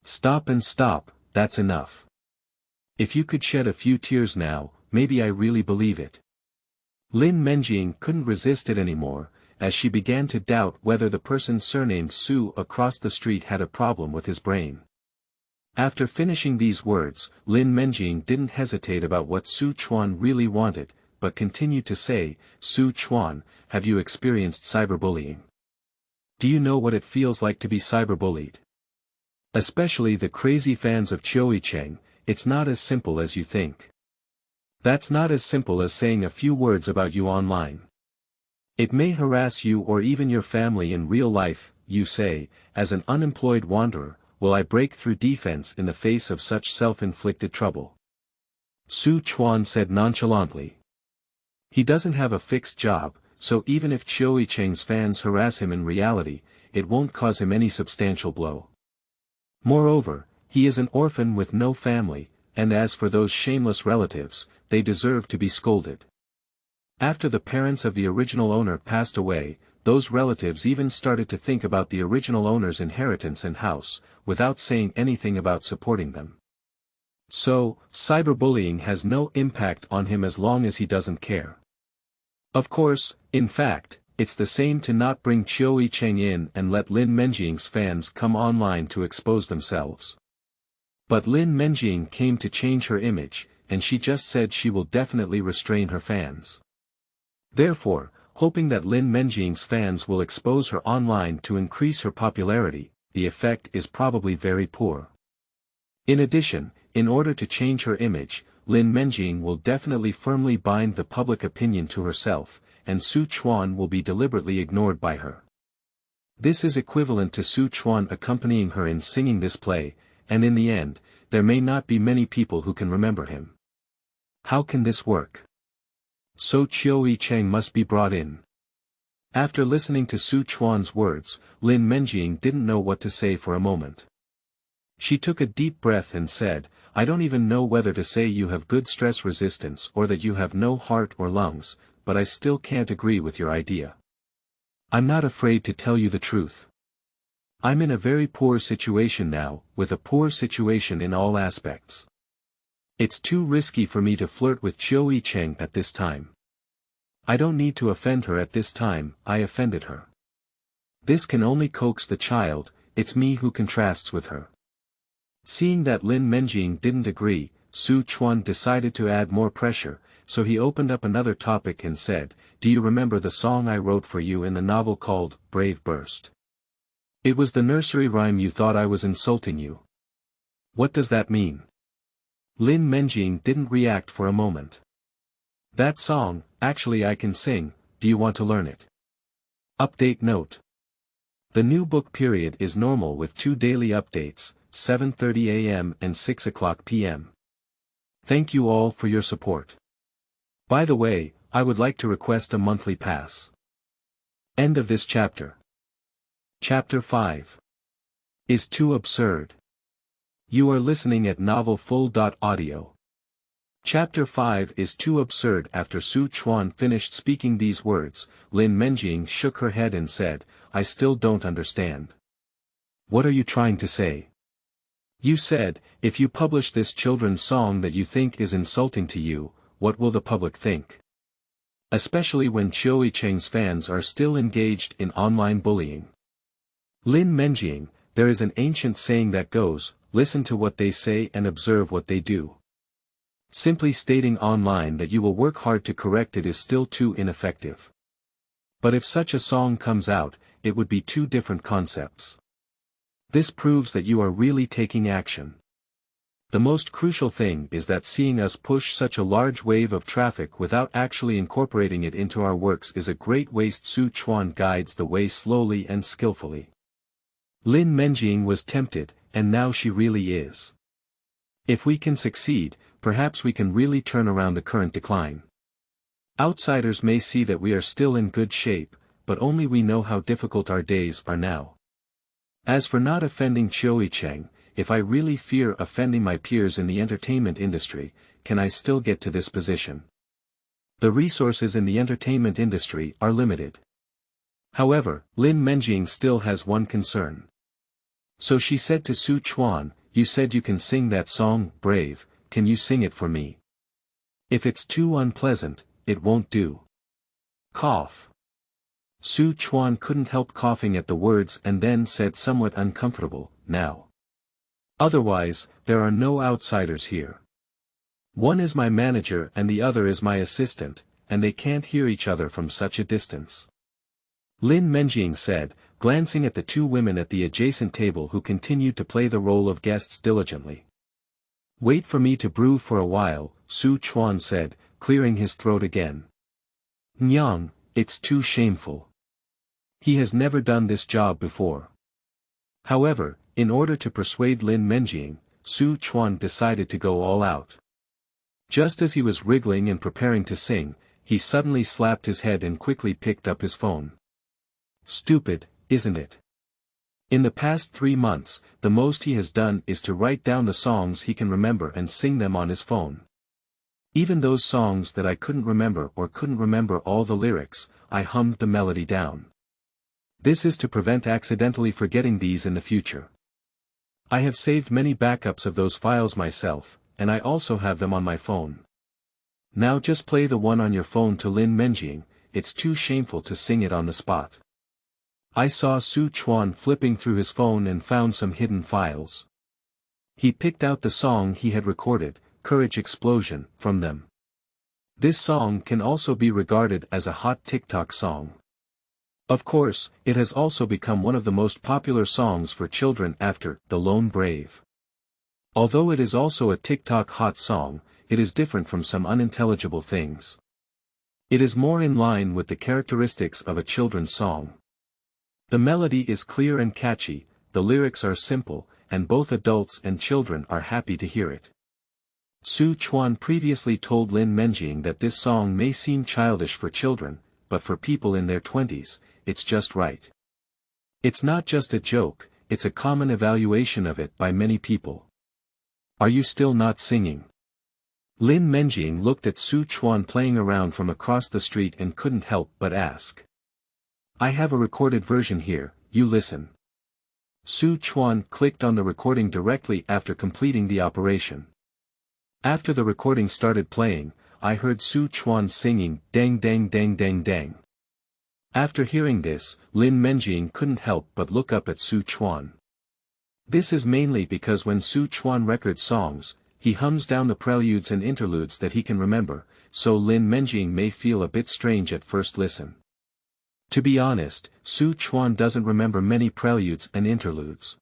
Stop and stop, that's enough. If you could shed a few tears now, maybe I really believe it. Lin Menjing couldn't resist it anymore, as she began to doubt whether the person surnamed Xu across the street had a problem with his brain. After finishing these words, Lin Menjing didn't hesitate about what Xu Chuan really wanted, but continued to say, Xu Chuan, have you experienced cyberbullying? Do you know what it feels like to be cyberbullied? Especially the crazy fans of Qiu Cheng, it's not as simple as you think. That's not as simple as saying a few words about you online. It may harass you or even your family in real life, you say, as an unemployed wanderer. Will I break through defense in the face of such self-inflicted trouble? Xu Chuan said nonchalantly. He doesn't have a fixed job, so even if Qiu Cheng's fans harass him in reality, it won't cause him any substantial blow. Moreover, he is an orphan with no family, and as for those shameless relatives, they deserve to be scolded. After the parents of the original owner passed away, those relatives even started to think about the original owner's inheritance and house, without saying anything about supporting them. So, cyberbullying has no impact on him as long as he doesn't care. Of course, in fact, it's the same to not bring Qiu Cheng in and let Lin Menjing's fans come online to expose themselves. But Lin Menjing came to change her image, and she just said she will definitely restrain her fans. Therefore, hoping that Lin Menjing's fans will expose her online to increase her popularity, the effect is probably very poor. In addition, in order to change her image, Lin Menjing will definitely firmly bind the public opinion to herself, and Xu Chuan will be deliberately ignored by her. This is equivalent to Xu Chuan accompanying her in singing this play, and in the end, there may not be many people who can remember him. How can this work? So Qiu Cheng must be brought in. After listening to Xu Chuan's words, Lin Menjing didn't know what to say for a moment. She took a deep breath and said, I don't even know whether to say you have good stress resistance or that you have no heart or lungs, but I still can't agree with your idea. I'm not afraid to tell you the truth. I'm in a very poor situation now, with a poor situation in all aspects. It's too risky for me to flirt with Qiu Cheng at this time. I don't need to offend her at this time, I offended her. This can only coax the child, it's me who contrasts with her. Seeing that Lin Menjing didn't agree, Xu Chuan decided to add more pressure, so he opened up another topic and said, do you remember the song I wrote for you in the novel called Brave Burst? It was the nursery rhyme you thought I was insulting you. What does that mean? Lin Menjing didn't react for a moment. That song, actually I can sing, do you want to learn it? Update note. The new book period is normal with 2 daily updates, 7:30 a.m. and 6 o'clock p.m. Thank you all for your support. By the way, I would like to request a monthly pass. End of this chapter. Chapter 5. Is too absurd. You are listening at novelfull.audio. Chapter 5 is too absurd. After Xu Chuan finished speaking these words, Lin Menjing shook her head and said, I still don't understand. What are you trying to say? You said, if you publish this children's song that you think is insulting to you, what will the public think? Especially when Qiu Cheng's fans are still engaged in online bullying. Lin Menjing, there is an ancient saying that goes, listen to what they say and observe what they do. Simply stating online that you will work hard to correct it is still too ineffective. But if such a song comes out, it would be 2 different concepts. This proves that you are really taking action. The most crucial thing is that seeing us push such a large wave of traffic without actually incorporating it into our works is a great waste. Xu Chuan guides the way slowly and skillfully. Lin Menjing was tempted, and now she really is. If we can succeed, perhaps we can really turn around the current decline. Outsiders may see that we are still in good shape, but only we know how difficult our days are now. As for not offending Qiu Cheng, if I really fear offending my peers in the entertainment industry, can I still get to this position? The resources in the entertainment industry are limited. However, Lin Menjing still has one concern. So she said to Xu Chuan, you said you can sing that song, Brave, can you sing it for me? If it's too unpleasant, it won't do. Cough. Xu Chuan couldn't help coughing at the words and then said somewhat uncomfortable, now. Otherwise, there are no outsiders here. One is my manager and the other is my assistant, and they can't hear each other from such a distance. Lin Menjing said, glancing at the 2 women at the adjacent table who continued to play the role of guests diligently. Wait for me to brew for a while, Xu Chuan said, clearing his throat again. Nyang, it's too shameful. He has never done this job before. However, in order to persuade Lin Menjing, Xu Chuan decided to go all out. Just as he was wriggling and preparing to sing, he suddenly slapped his head and quickly picked up his phone. Stupid, isn't it? In the past 3 months, the most he has done is to write down the songs he can remember and sing them on his phone. Even those songs that I couldn't remember or couldn't remember all the lyrics, I hummed the melody down. This is to prevent accidentally forgetting these in the future. I have saved many backups of those files myself, and I also have them on my phone. Now just play the one on your phone to Lin Menjing, it's too shameful to sing it on the spot. I saw Xu Chuan flipping through his phone and found some hidden files. He picked out the song he had recorded, Courage Explosion, from them. This song can also be regarded as a hot TikTok song. Of course, it has also become one of the most popular songs for children after The Lone Brave. Although it is also a TikTok hot song, it is different from some unintelligible things. It is more in line with the characteristics of a children's song. The melody is clear and catchy, the lyrics are simple, and both adults and children are happy to hear it. Xu Chuan previously told Lin Menjing that this song may seem childish for children, but for people in their 20s, it's just right. It's not just a joke, it's a common evaluation of it by many people. Are you still not singing? Lin Menjing looked at Xu Chuan playing around from across the street and couldn't help but ask. I have a recorded version here, you listen. Xu Chuan clicked on the recording directly after completing the operation. After the recording started playing, I heard Xu Chuan singing, dang dang dang dang dang. After hearing this, Lin Menjing couldn't help but look up at Xu Chuan. This is mainly because when Xu Chuan records songs, he hums down the preludes and interludes that he can remember, so Lin Menjing may feel a bit strange at first listen. To be honest, Xu Chuan doesn't remember many preludes and interludes.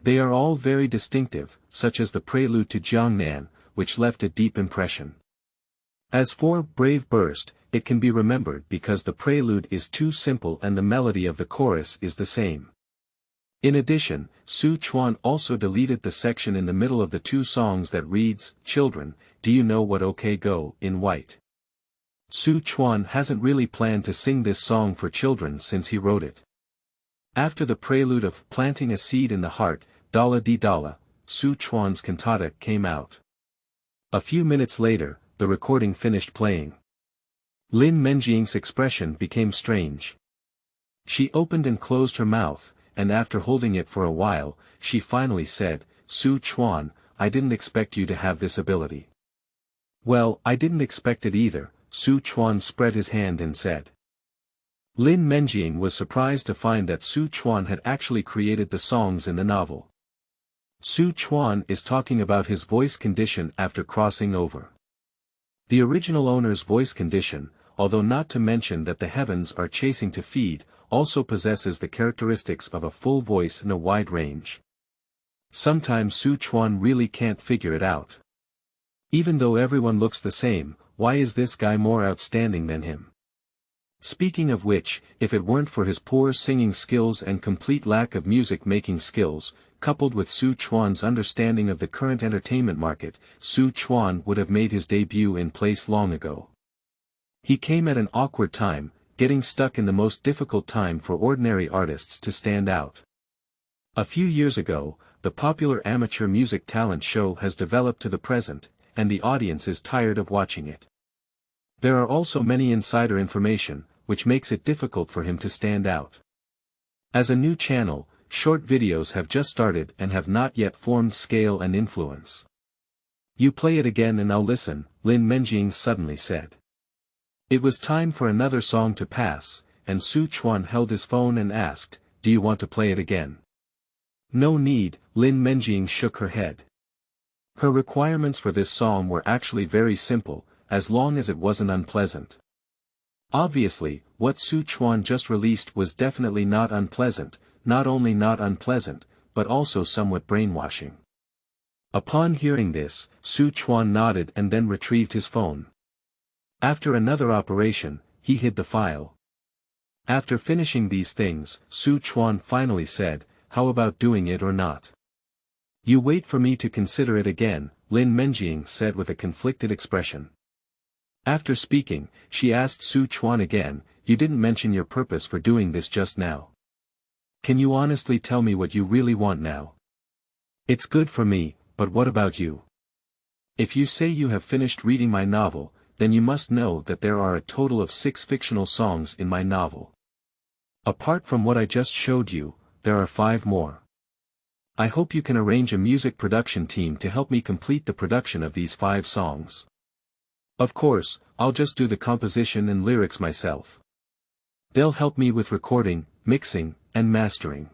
They are all very distinctive, such as the prelude to Jiangnan, which left a deep impression. As for Brave Burst, it can be remembered because the prelude is too simple and the melody of the chorus is the same. In addition, Xu Chuan also deleted the section in the middle of the two songs that reads, "Children, do you know what OK Go," in white. Xu Chuan hasn't really planned to sing this song for children since he wrote it. After the prelude of "Planting a Seed in the Heart," Dala Di Dala, Xu Chuan's cantata came out. A few minutes later, the recording finished playing. Lin Menjing's expression became strange. She opened and closed her mouth, and after holding it for a while, she finally said, "Xu Chuan, I didn't expect you to have this ability." "Well, I didn't expect it either," Xu Chuan spread his hand and said. Lin Menjing was surprised to find that Xu Chuan had actually created the songs in the novel. Xu Chuan is talking about his voice condition after crossing over. The original owner's voice condition, although not to mention that the heavens are chasing to feed, also possesses the characteristics of a full voice in a wide range. Sometimes Xu Chuan really can't figure it out. Even though everyone looks the same, why is this guy more outstanding than him? Speaking of which, if it weren't for his poor singing skills and complete lack of music-making skills, coupled with Xu Chuan's understanding of the current entertainment market, Xu Chuan would have made his debut in place long ago. He came at an awkward time, getting stuck in the most difficult time for ordinary artists to stand out. A few years ago, the popular amateur music talent show has developed to the present, and the audience is tired of watching it. There are also many insider information, which makes it difficult for him to stand out. As a new channel, short videos have just started and have not yet formed scale and influence. "You play it again and I'll listen," Lin Menjing suddenly said. It was time for another song to pass, and Xu Chuan held his phone and asked, "Do you want to play it again?" "No need," Lin Menjing shook her head. Her requirements for this song were actually very simple, as long as it wasn't unpleasant. Obviously, what Xu Chuan just released was definitely not unpleasant, not only not unpleasant, but also somewhat brainwashing. Upon hearing this, Xu Chuan nodded and then retrieved his phone. After another operation, he hid the file. After finishing these things, Xu Chuan finally said, "How about doing it or not?" "You wait for me to consider it again," Lin Menjing said with a conflicted expression. After speaking, she asked Xu Chuan again, "You didn't mention your purpose for doing this just now. Can you honestly tell me what you really want now?" "It's good for me, but what about you? If you say you have finished reading my novel, then you must know that there are a total of 6 fictional songs in my novel. Apart from what I just showed you, there are 5 more. I hope you can arrange a music production team to help me complete the production of these 5 songs. Of course, I'll just do the composition and lyrics myself. They'll help me with recording, mixing, and mastering.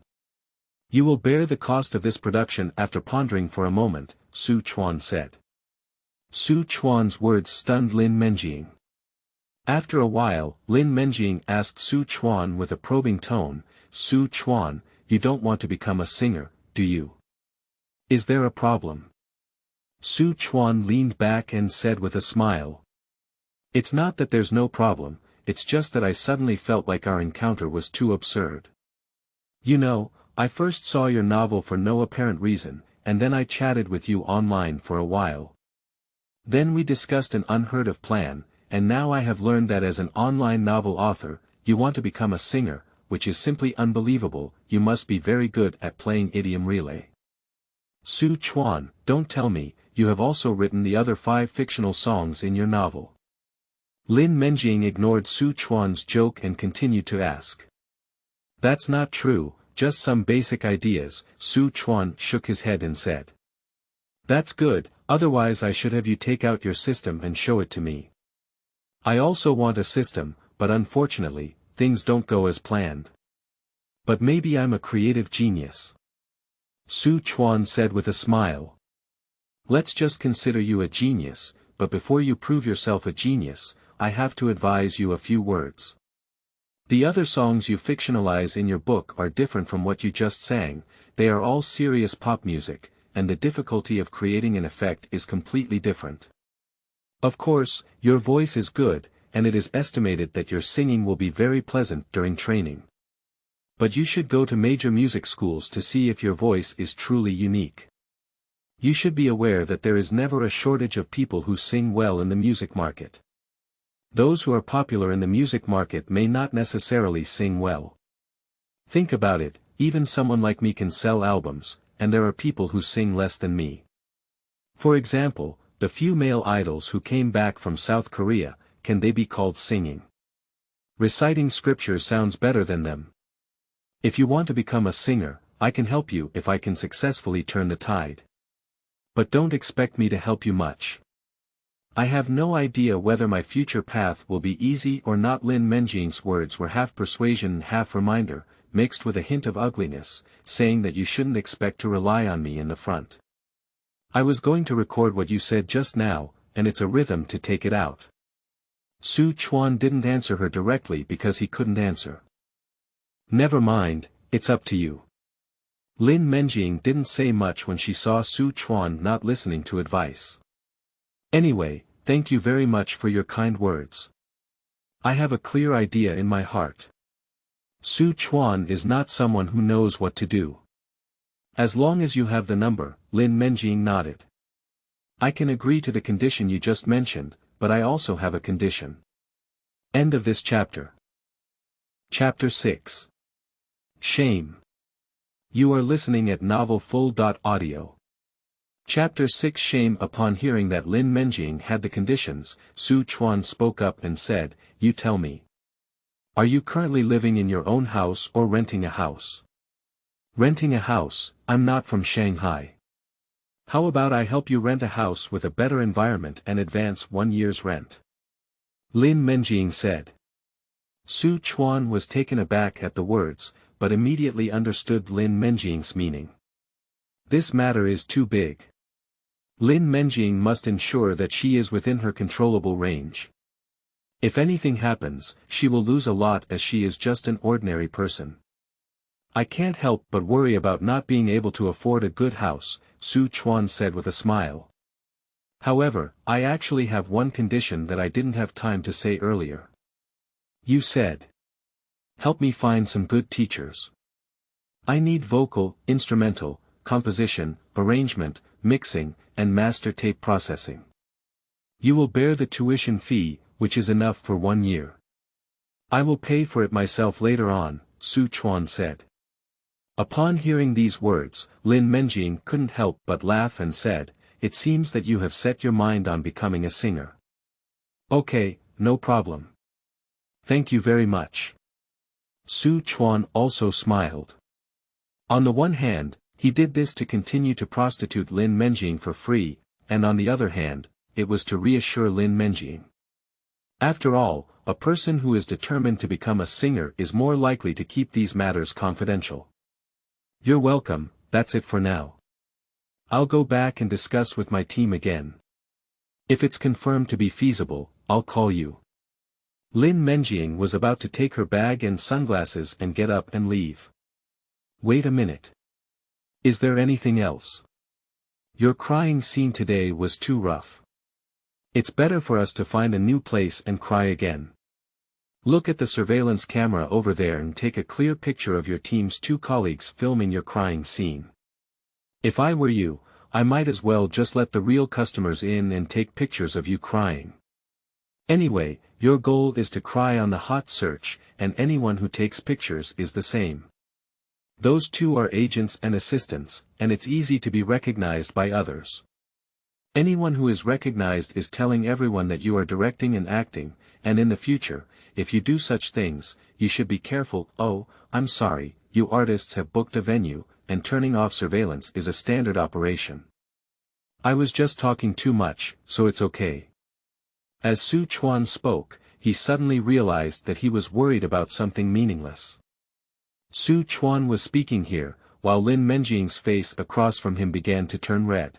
You will bear the cost of this production." After pondering for a moment, Xu Chuan said. Xu Chuan's words stunned Lin Menjing. After a while, Lin Menjing asked Xu Chuan with a probing tone, "Xu Chuan, you don't want to become a singer, do you? Is there a problem?" Xu Chuan leaned back and said with a smile, "It's not that there's no problem, it's just that I suddenly felt like our encounter was too absurd. You know, I first saw your novel for no apparent reason, and then I chatted with you online for a while. Then we discussed an unheard of plan, and now I have learned that as an online novel author, you want to become a singer, which is simply unbelievable. You must be very good at playing idiom relay. Xu Chuan, don't tell me, you have also written the other 5 fictional songs in your novel." Lin Menjing ignored Xu Chuan's joke and continued to ask. "That's not true, just some basic ideas," Xu Chuan shook his head and said. "That's good, otherwise I should have you take out your system and show it to me. I also want a system, but unfortunately, things don't go as planned. But maybe I'm a creative genius." Xu Chuan said with a smile. "Let's just consider you a genius, but before you prove yourself a genius, I have to advise you a few words. The other songs you fictionalize in your book are different from what you just sang, they are all serious pop music, and the difficulty of creating an effect is completely different. Of course, your voice is good, and it is estimated that your singing will be very pleasant during training. But you should go to major music schools to see if your voice is truly unique. You should be aware that there is never a shortage of people who sing well in the music market. Those who are popular in the music market may not necessarily sing well. Think about it, even someone like me can sell albums, and there are people who sing less than me. For example, the few male idols who came back from South Korea, can they be called singing? Reciting scripture sounds better than them. If you want to become a singer, I can help you if I can successfully turn the tide. But don't expect me to help you much. I have no idea whether my future path will be easy or not. Lin Menjing's words were half persuasion and half reminder, mixed with a hint of ugliness, saying that you shouldn't expect to rely on me in the front. I was going to record what you said just now, and it's a rhythm to take it out. Xu Chuan didn't answer her directly because he couldn't answer. Never mind, it's up to you. Lin Menjing didn't say much when she saw Xu Chuan not listening to advice. Anyway, thank you very much for your kind words. I have a clear idea in my heart. Xu Chuan is not someone who knows what to do. As long as you have the number, Lin Menjing nodded. I can agree to the condition you just mentioned, but I also have a condition. End of this chapter. Chapter 6. Shame. You are listening at novelfull.audio. Chapter 6. Shame. Upon hearing that Lin Menjing had the conditions, Xu Chuan spoke up and said, "You tell me. Are you currently living in your own house or renting a house?" "Renting a house. I'm not from Shanghai." "How about I help you rent a house with a better environment and advance 1 year's rent?" Lin Menjing said. Xu Chuan was taken aback at the words, but immediately understood Lin Menjing's meaning. This matter is too big. Lin Menjing must ensure that she is within her controllable range. If anything happens, she will lose a lot as she is just an ordinary person. "I can't help but worry about not being able to afford a good house," Xu Chuan said with a smile. "However, I actually have one condition that I didn't have time to say earlier." "You said. Help me find some good teachers. I need vocal, instrumental, composition, arrangement, mixing, and master tape processing. You will bear the tuition fee, which is enough for 1 year. I will pay for it myself later on," Xu Chuan said. Upon hearing these words, Lin Menjing couldn't help but laugh and said, "It seems that you have set your mind on becoming a singer." "Okay, no problem. Thank you very much." Xu Chuan also smiled. On the one hand, he did this to continue to prostitute Lin Menjing for free, and on the other hand, it was to reassure Lin Menjing. After all, a person who is determined to become a singer is more likely to keep these matters confidential. "You're welcome, that's it for now. I'll go back and discuss with my team again. If it's confirmed to be feasible, I'll call you." Lin Menjing was about to take her bag and sunglasses and get up and leave. "Wait a minute. Is there anything else? Your crying scene today was too rough. It's better for us to find a new place and cry again. Look at the surveillance camera over there and take a clear picture of your team's 2 colleagues filming your crying scene. If I were you, I might as well just let the real customers in and take pictures of you crying. Anyway, your goal is to cry on the hot search, and anyone who takes pictures is the same. Those 2 are agents and assistants, and it's easy to be recognized by others. Anyone who is recognized is telling everyone that you are directing and acting, and in the future, if you do such things, you should be careful. Oh, I'm sorry, you artists have booked a venue, and turning off surveillance is a standard operation. I was just talking too much, so it's okay." As Xu Chuan spoke, he suddenly realized that he was worried about something meaningless. Xu Chuan was speaking here, while Lin Menjing's face across from him began to turn red.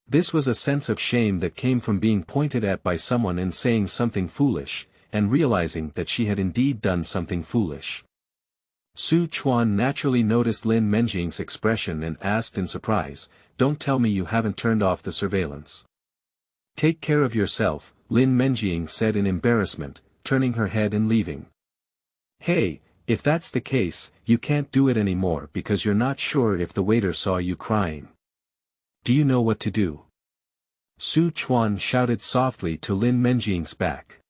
This was a sense of shame that came from being pointed at by someone and saying something foolish, and realizing that she had indeed done something foolish. Xu Chuan naturally noticed Lin Menjing's expression and asked in surprise, "Don't tell me you haven't turned off the surveillance." Take care of yourself, Lin Menjing said in embarrassment, turning her head and leaving. Hey, if that's the case, you can't do it anymore because you're not sure if the waiter saw you crying. Do you know what to do? Xu Chuan shouted softly to Lin Menjing's back.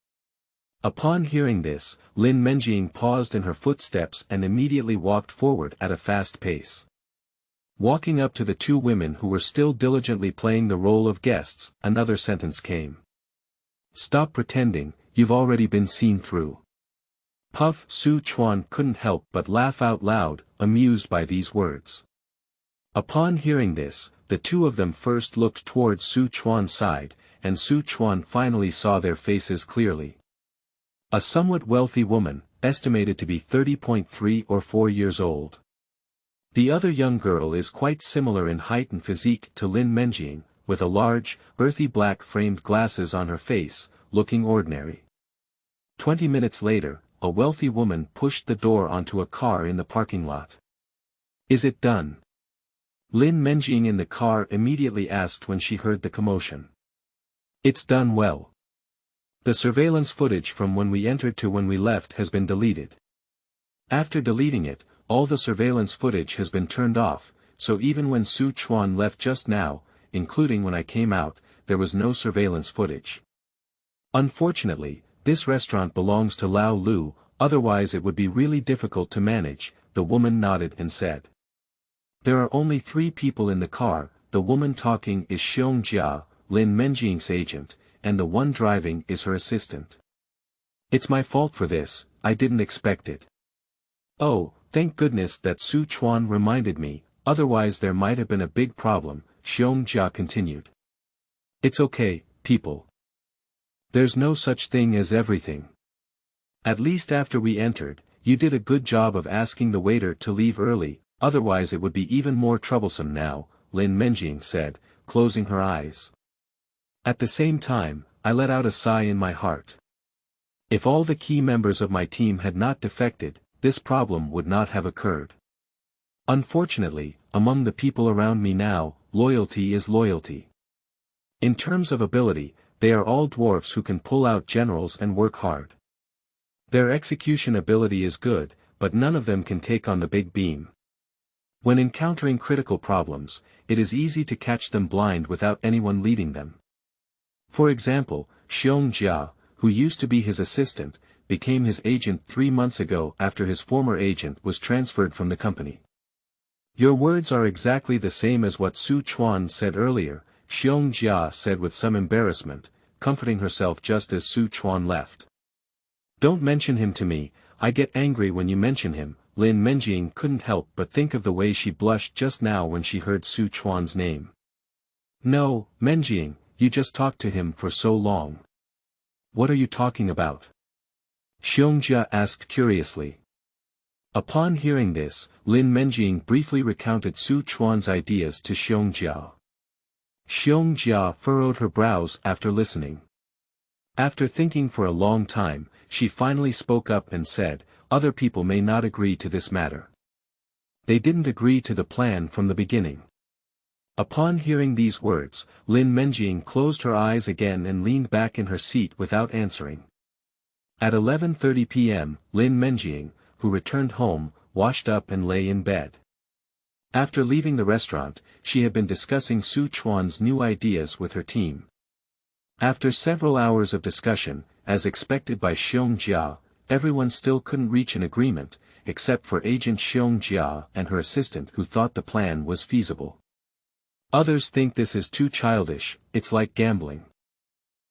Upon hearing this, Lin Menjing paused in her footsteps and immediately walked forward at a fast pace. Walking up to the two women who were still diligently playing the role of guests, another sentence came. Stop pretending, you've already been seen through. Puff. Xu Chuan couldn't help but laugh out loud, amused by these words. Upon hearing this, the two of them first looked towards Xu Chuan's side, and Xu Chuan finally saw their faces clearly. A somewhat wealthy woman, estimated to be 30.3 or 4 years old. The other young girl is quite similar in height and physique to Lin Menjing, with a large, earthy black framed glasses on her face, looking ordinary. 20 minutes later, a wealthy woman pushed the door onto a car in the parking lot. Is it done? Lin Menjing in the car immediately asked when she heard the commotion. It's done well. The surveillance footage from when we entered to when we left has been deleted. After deleting it, all the surveillance footage has been turned off, so even when Xu Chuan left just now, including when I came out, there was no surveillance footage. Unfortunately, this restaurant belongs to Lao Lu, otherwise it would be really difficult to manage, the woman nodded and said. There are only 3 people in the car, the woman talking is Xiong Jia, Lin Menjing's agent, and the one driving is her assistant. It's my fault for this, I didn't expect it. Oh, thank goodness that Xu Chuan reminded me, otherwise there might have been a big problem, Xiong Jia continued. It's okay, people. There's no such thing as everything. At least after we entered, you did a good job of asking the waiter to leave early, otherwise it would be even more troublesome now, Lin Menjing said, closing her eyes. At the same time, I let out a sigh in my heart. If all the key members of my team had not defected, this problem would not have occurred. Unfortunately, among the people around me now, loyalty is loyalty. In terms of ability, they are all dwarfs who can pull out generals and work hard. Their execution ability is good, but none of them can take on the big beam. When encountering critical problems, it is easy to catch them blind without anyone leading them. For example, Xiong Jia, who used to be his assistant, became his agent 3 months ago after his former agent was transferred from the company. Your words are exactly the same as what Xu Chuan said earlier, Xiong Jia said with some embarrassment, comforting herself just as Xu Chuan left. Don't mention him to me, I get angry when you mention him. Lin Menjing couldn't help but think of the way she blushed just now when she heard Xu Chuan's name. No, Menjing, you just talked to him for so long. What are you talking about? Xiong Jia asked curiously. Upon hearing this, Lin Menjing briefly recounted Xu Chuan's ideas to Xiong Jia. Xiong Jia furrowed her brows after listening. After thinking for a long time, she finally spoke up and said, other people may not agree to this matter. They didn't agree to the plan from the beginning. Upon hearing these words, Lin Menjing closed her eyes again and leaned back in her seat without answering. At 11:30 p.m., Lin Menjing, who returned home, washed up and lay in bed. After leaving the restaurant, she had been discussing Xu Chuan's new ideas with her team. After several hours of discussion, as expected by Xiong Jia, everyone still couldn't reach an agreement, except for Agent Xiong Jia and her assistant who thought the plan was feasible. Others think this is too childish, it's like gambling.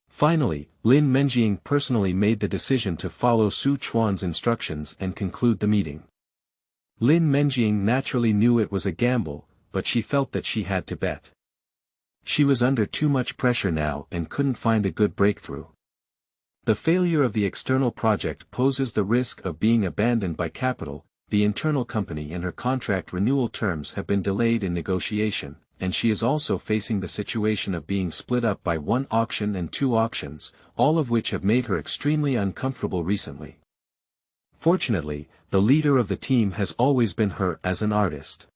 Finally, Lin Menjing personally made the decision to follow Xu Chuan's instructions and conclude the meeting. Lin Menjing naturally knew it was a gamble, but she felt that she had to bet. She was under too much pressure now and couldn't find a good breakthrough. The failure of the external project poses the risk of being abandoned by capital, the internal company and her contract renewal terms have been delayed in negotiation, and she is also facing the situation of being split up by 1 auction and 2 auctions, all of which have made her extremely uncomfortable recently. Fortunately, the leader of the team has always been her as an artist.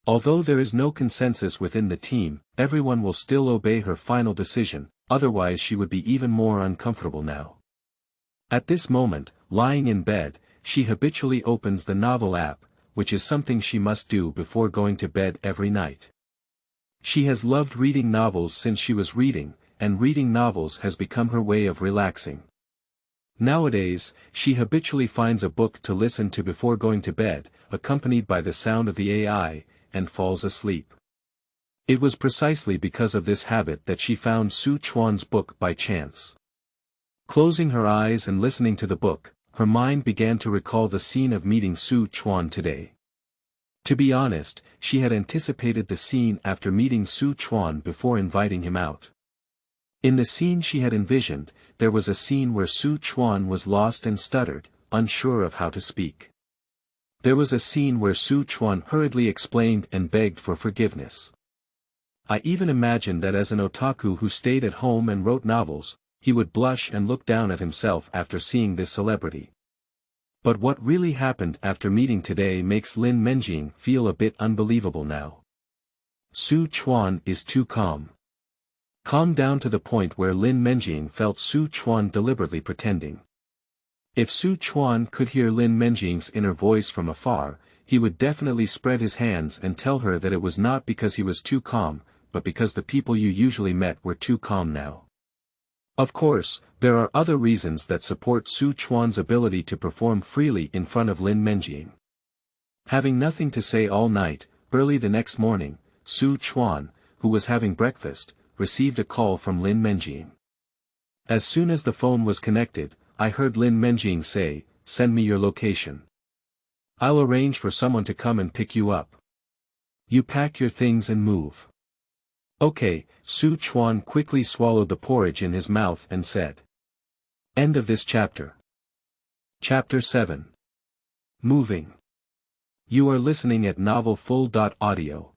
Although there is no consensus within the team, everyone will still obey her final decision, otherwise she would be even more uncomfortable now. At this moment, lying in bed, she habitually opens the novel app, which is something she must do before going to bed every night. She has loved reading novels since she was reading, and reading novels has become her way of relaxing. Nowadays, she habitually finds a book to listen to before going to bed, accompanied by the sound of the AI, and falls asleep. It was precisely because of this habit that she found Xu Chuan's book by chance. Closing her eyes and listening to the book, her mind began to recall the scene of meeting Xu Chuan today. To be honest, she had anticipated the scene after meeting Xu Chuan before inviting him out. In the scene she had envisioned, there was a scene where Xu Chuan was lost and stuttered, unsure of how to speak. There was a scene where Xu Chuan hurriedly explained and begged for forgiveness. I even imagined that as an otaku who stayed at home and wrote novels, he would blush and look down at himself after seeing this celebrity. But what really happened after meeting today makes Lin Menjing feel a bit unbelievable now. Xu Chuan is too calm. Calm down to the point where Lin Menjing felt Xu Chuan deliberately pretending. If Xu Chuan could hear Lin Menjing's inner voice from afar, he would definitely spread his hands and tell her that it was not because he was too calm, but because the people you usually met were too calm now. Of course, there are other reasons that support Xu Chuan's ability to perform freely in front of Lin Menjing. Having nothing to say all night, early the next morning, Xu Chuan, who was having breakfast, received a call from Lin Menjing. As soon as the phone was connected, I heard Lin Menjing say, "Send me your location. I'll arrange for someone to come and pick you up. You pack your things and move." Okay, Xu Chuan quickly swallowed the porridge in his mouth and said. End of this chapter. Chapter 7. Moving. You are listening at novelfull.audio.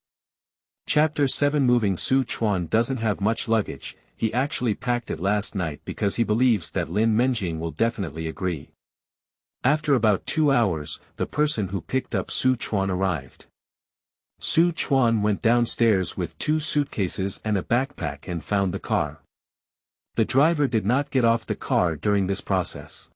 Chapter 7. Moving. Xu Chuan doesn't have much luggage, he actually packed it last night because he believes that Lin Menjing will definitely agree. After about 2 hours, the person who picked up Xu Chuan arrived. Xu Chuan went downstairs with 2 suitcases and a backpack and found the car. The driver did not get off the car during this process.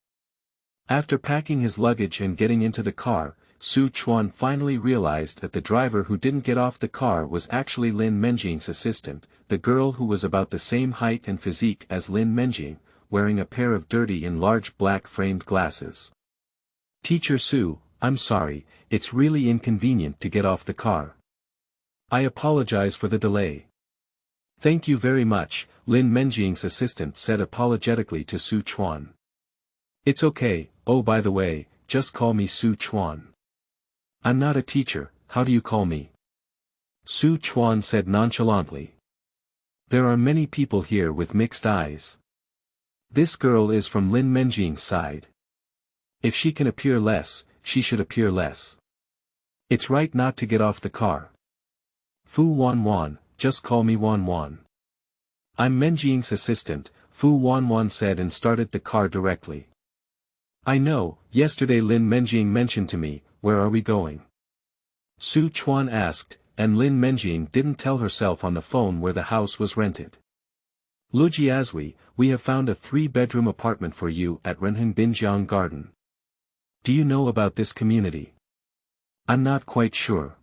After packing his luggage and getting into the car, Xu Chuan finally realized that the driver who didn't get off the car was actually Lin Menjing's assistant, the girl who was about the same height and physique as Lin Menjing, wearing a pair of dirty and large black framed glasses. "Teacher Xu, I'm sorry, it's really inconvenient to get off the car. I apologize for the delay." "Thank you very much," Lin Menjing's assistant said apologetically to Xu Chuan. "It's okay, oh by the way, just call me Xu Chuan. I'm not a teacher, how do you call me?" Xu Chuan said nonchalantly. "There are many people here with mixed eyes. This girl is from Lin Menjing's side. If she can appear less, she should appear less. It's right not to get off the car. Fu Wanwan, just call me Wanwan. I'm Menjing's assistant," Fu Wanwan said and started the car directly. "I know, yesterday Lin Menjing mentioned to me, where are we going?" Xu Chuan asked, and Lin Menjing didn't tell herself on the phone where the house was rented. "Lujiazui, we have found a 3-bedroom apartment for you at Renheng Binjiang Garden. Do you know about this community?" "I'm not quite sure."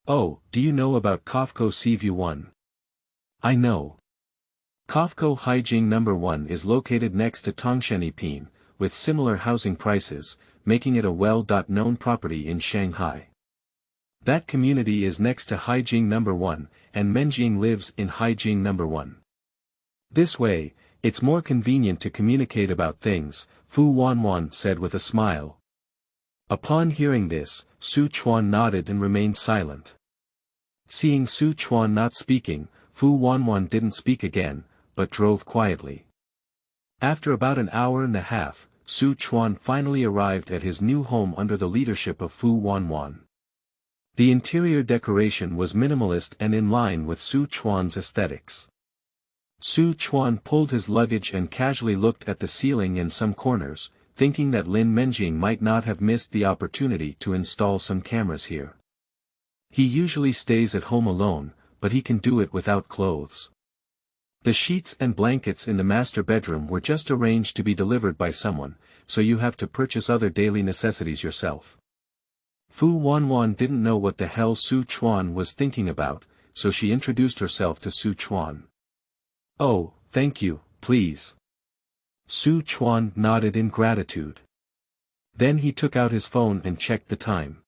"Oh, do you know about Kofco Seaview 1? "I know. Kofco Haijing No. 1 is located next to Tongsheni Pin, with similar housing prices, making it a well-known property in Shanghai. That community is next to Haijing No. 1, and Menjing lives in Haijing No. 1. This way, it's more convenient to communicate about things," Fu Wanwan said with a smile. Upon hearing this, Xu Chuan nodded and remained silent. Seeing Xu Chuan not speaking, Fu Wanwan didn't speak again, but drove quietly. After about an hour and a half, Xu Chuan finally arrived at his new home under the leadership of Fu Wanwan. The interior decoration was minimalist and in line with Xu Chuan's aesthetics. Xu Chuan pulled his luggage and casually looked at the ceiling and some corners, thinking that Lin Menjing might not have missed the opportunity to install some cameras here. He usually stays at home alone, but he can do it without clothes. The sheets and blankets in the master bedroom were just arranged to be delivered by someone, so you have to purchase other daily necessities yourself. Fu Wanwan didn't know what the hell Xu Chuan was thinking about, so she introduced herself to Xu Chuan. "Oh, thank you, please." Xu Chuan nodded in gratitude. Then he took out his phone and checked the time.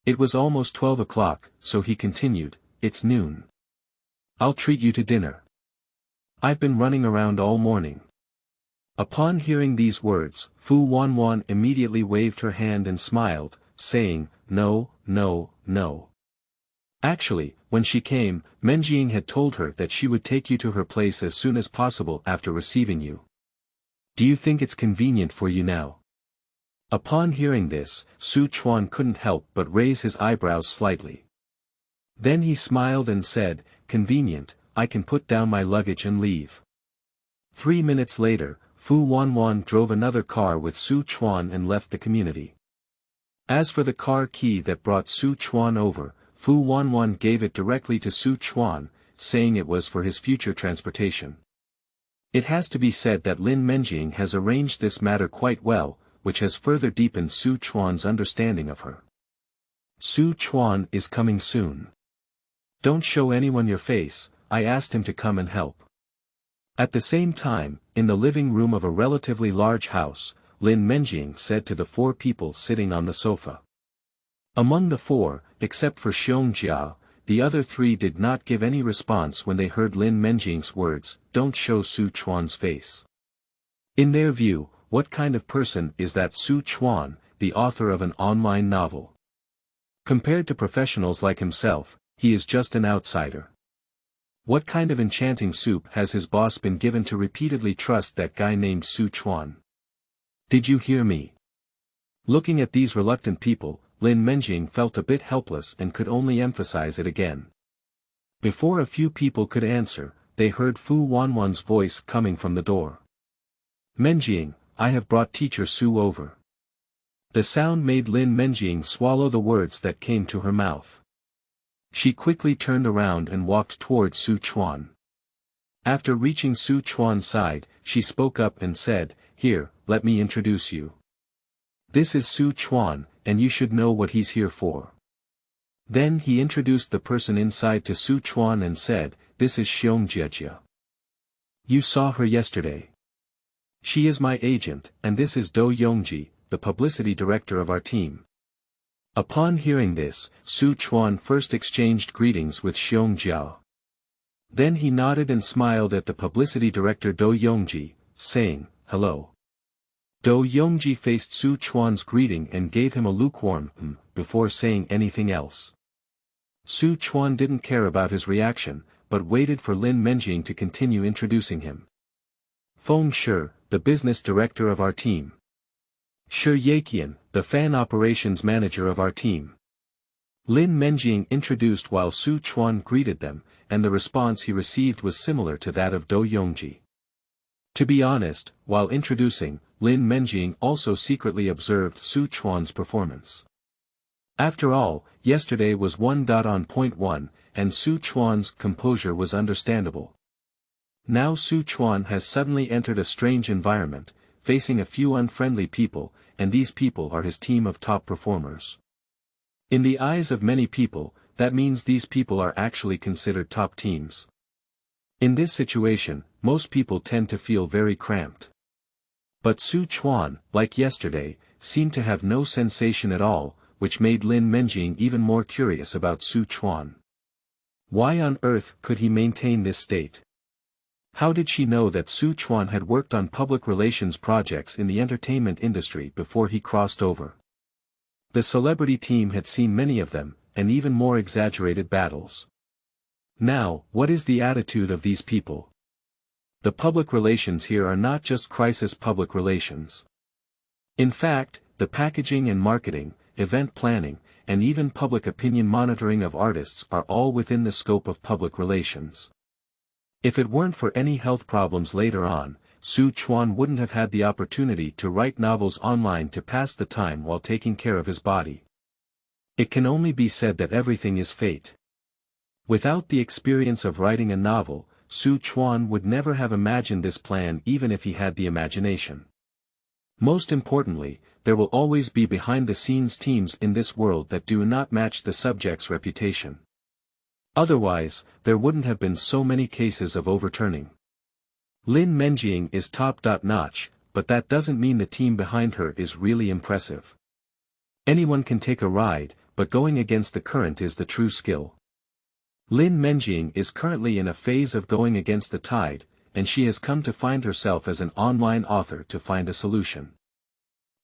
It was almost 12 o'clock, so he continued, "It's noon. I'll treat you to dinner. I've been running around all morning." Upon hearing these words, Fu Wanwan immediately waved her hand and smiled, saying, "No, no, no." Actually, when she came, Menjing had told her that she would take you to her place as soon as possible after receiving you. "Do you think it's convenient for you now?" Upon hearing this, Xu Chuan couldn't help but raise his eyebrows slightly. Then he smiled and said, "Convenient, I can put down my luggage and leave." 3 minutes later, Fu Wanwan drove another car with Xu Chuan and left the community. As for the car key that brought Xu Chuan over, Fu Wanwan gave it directly to Xu Chuan, saying it was for his future transportation. It has to be said that Lin Menjing has arranged this matter quite well, which has further deepened Xu Chuan's understanding of her. "Xu Chuan is coming soon. Don't show anyone your face, I asked him to come and help." At the same time, in the living room of a relatively large house, Lin Menjing said to the 4 people sitting on the sofa. Among the 4, except for Xiong Jia, the other 3 did not give any response when they heard Lin Menjing's words, "Don't show Xu Chuan's face." In their view, what kind of person is that Xu Chuan, the author of an online novel? Compared to professionals like himself, he is just an outsider. What kind of enchanting soup has his boss been given to repeatedly trust that guy named Xu Chuan? Did you hear me? Looking at these reluctant people, Lin Menjing felt a bit helpless and could only emphasize it again. Before a few people could answer, they heard Fu Wanwan's voice coming from the door. "Menjing, I have brought teacher Xu over." The sound made Lin Menjing swallow the words that came to her mouth. She quickly turned around and walked towards Xu Chuan. After reaching Xu Chuan's side, she spoke up and said, "Here, let me introduce you. This is Xu Chuan, and you should know what he's here for." Then he introduced the person inside to Xu Chuan and said, "This is Xiong Jia. You saw her yesterday. She is my agent, and this is Do Yongji, the publicity director of our team." Upon hearing this, Xu Chuan first exchanged greetings with Xiong Jia. Then he nodded and smiled at the publicity director Do Yongji, saying, "Hello." Do Yongji faced Xu Chuan's greeting and gave him a lukewarm before saying anything else. Xu Chuan didn't care about his reaction, but waited for Lin Menjing to continue introducing him. "Feng Shi, the business director of our team. Shi Yaqian, the fan operations manager of our team." Lin Menjing introduced while Xu Chuan greeted them, and the response he received was similar to that of Do Yongji. To be honest, while introducing, Lin Menjing also secretly observed Xu Chuan's performance. After all, yesterday was on point one, and Xu Chuan's composure was understandable. Now Xu Chuan has suddenly entered a strange environment, facing a few unfriendly people, and these people are his team of top performers. In the eyes of many people, that means these people are actually considered top teams. In this situation, most people tend to feel very cramped. But Xu Chuan, like yesterday, seemed to have no sensation at all, which made Lin Menjing even more curious about Xu Chuan. Why on earth could he maintain this state? How did she know that Xu Chuan had worked on public relations projects in the entertainment industry before he crossed over? The celebrity team had seen many of them, and even more exaggerated battles. Now, what is the attitude of these people? The public relations here are not just crisis public relations. In fact, the packaging and marketing, event planning, and even public opinion monitoring of artists are all within the scope of public relations. If it weren't for any health problems later on, Xu Chuan wouldn't have had the opportunity to write novels online to pass the time while taking care of his body. It can only be said that everything is fate. Without the experience of writing a novel, Xu Chuan would never have imagined this plan even if he had the imagination. Most importantly, there will always be behind-the-scenes teams in this world that do not match the subject's reputation. Otherwise, there wouldn't have been so many cases of overturning. Lin Menjing is top-notch, but that doesn't mean the team behind her is really impressive. Anyone can take a ride, but going against the current is the true skill. Lin Menjing is currently in a phase of going against the tide, and she has come to find herself as an online author to find a solution.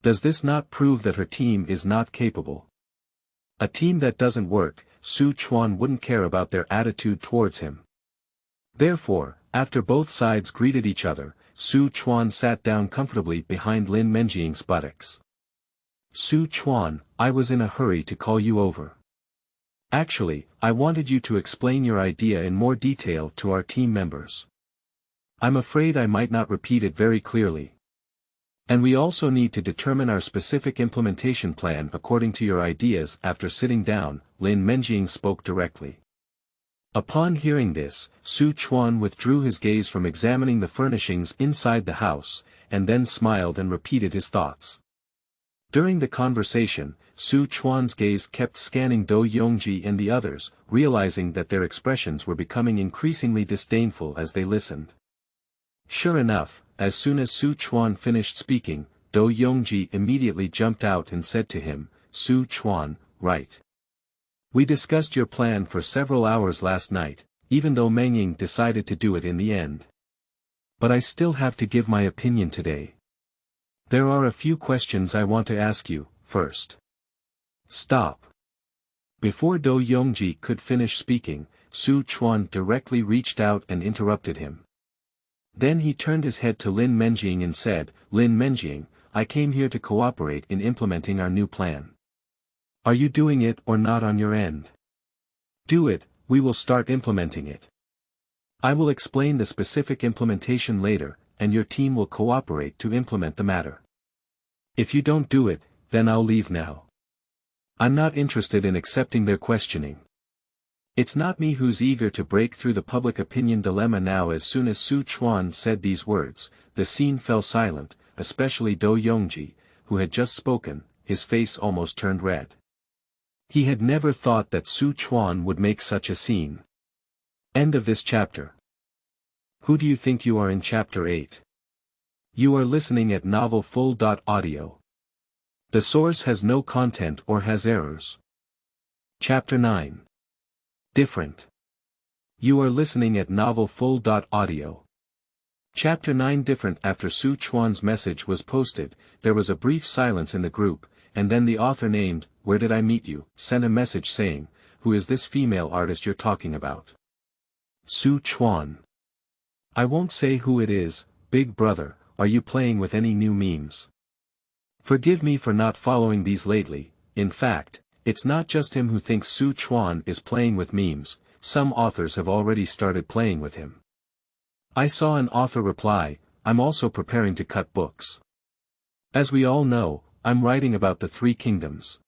Does this not prove that her team is not capable? A team that doesn't work, Xu Chuan wouldn't care about their attitude towards him. Therefore, after both sides greeted each other, Xu Chuan sat down comfortably behind Lin Menjing's buttocks. Xu Chuan, I was in a hurry to call you over. Actually, I wanted you to explain your idea in more detail to our team members. I'm afraid I might not repeat it very clearly. And we also need to determine our specific implementation plan according to your ideas. After sitting down, Lin Menjing spoke directly. Upon hearing this, Xu Chuan withdrew his gaze from examining the furnishings inside the house, and then smiled and repeated his thoughts. During the conversation, Xu Chuan's gaze kept scanning Do Yongji and the others, realizing that their expressions were becoming increasingly disdainful as they listened. Sure enough, as soon as Xu Chuan finished speaking, Do Yongji immediately jumped out and said to him, Xu Chuan, right. We discussed your plan for several hours last night, even though Meng Ying decided to do it in the end. But I still have to give my opinion today. There are a few questions I want to ask you, first. Stop. Before Do Yongji could finish speaking, Xu Chuan directly reached out and interrupted him. Then he turned his head to Lin Menjing and said, Lin Menjing, I came here to cooperate in implementing our new plan. Are you doing it or not on your end? Do it, we will start implementing it. I will explain the specific implementation later, and your team will cooperate to implement the matter. If you don't do it, then I'll leave now. I'm not interested in accepting their questioning. It's not me who's eager to break through the public opinion dilemma now. As soon as Xu Chuan said these words, the scene fell silent, especially Do Yongji, who had just spoken, his face almost turned red. He had never thought that Xu Chuan would make such a scene. End of this chapter. Who do you think you are in chapter 8? You are listening at novelfull.audio. The source has no content or has errors. Chapter 9. Different. You are listening at novelfull.audio. Chapter 9. Different. After Xu Chuan's message was posted, there was a brief silence in the group, and then the author named, Where Did I Meet You, sent a message saying, Who is this female artist you're talking about? Xu Chuan. I won't say who it is, big brother. Are you playing with any new memes? Forgive me for not following these lately. In fact, it's not just him who thinks Xu Chuan is playing with memes, some authors have already started playing with him. I saw an author reply, I'm also preparing to cut books. As we all know, I'm writing about the Three Kingdoms.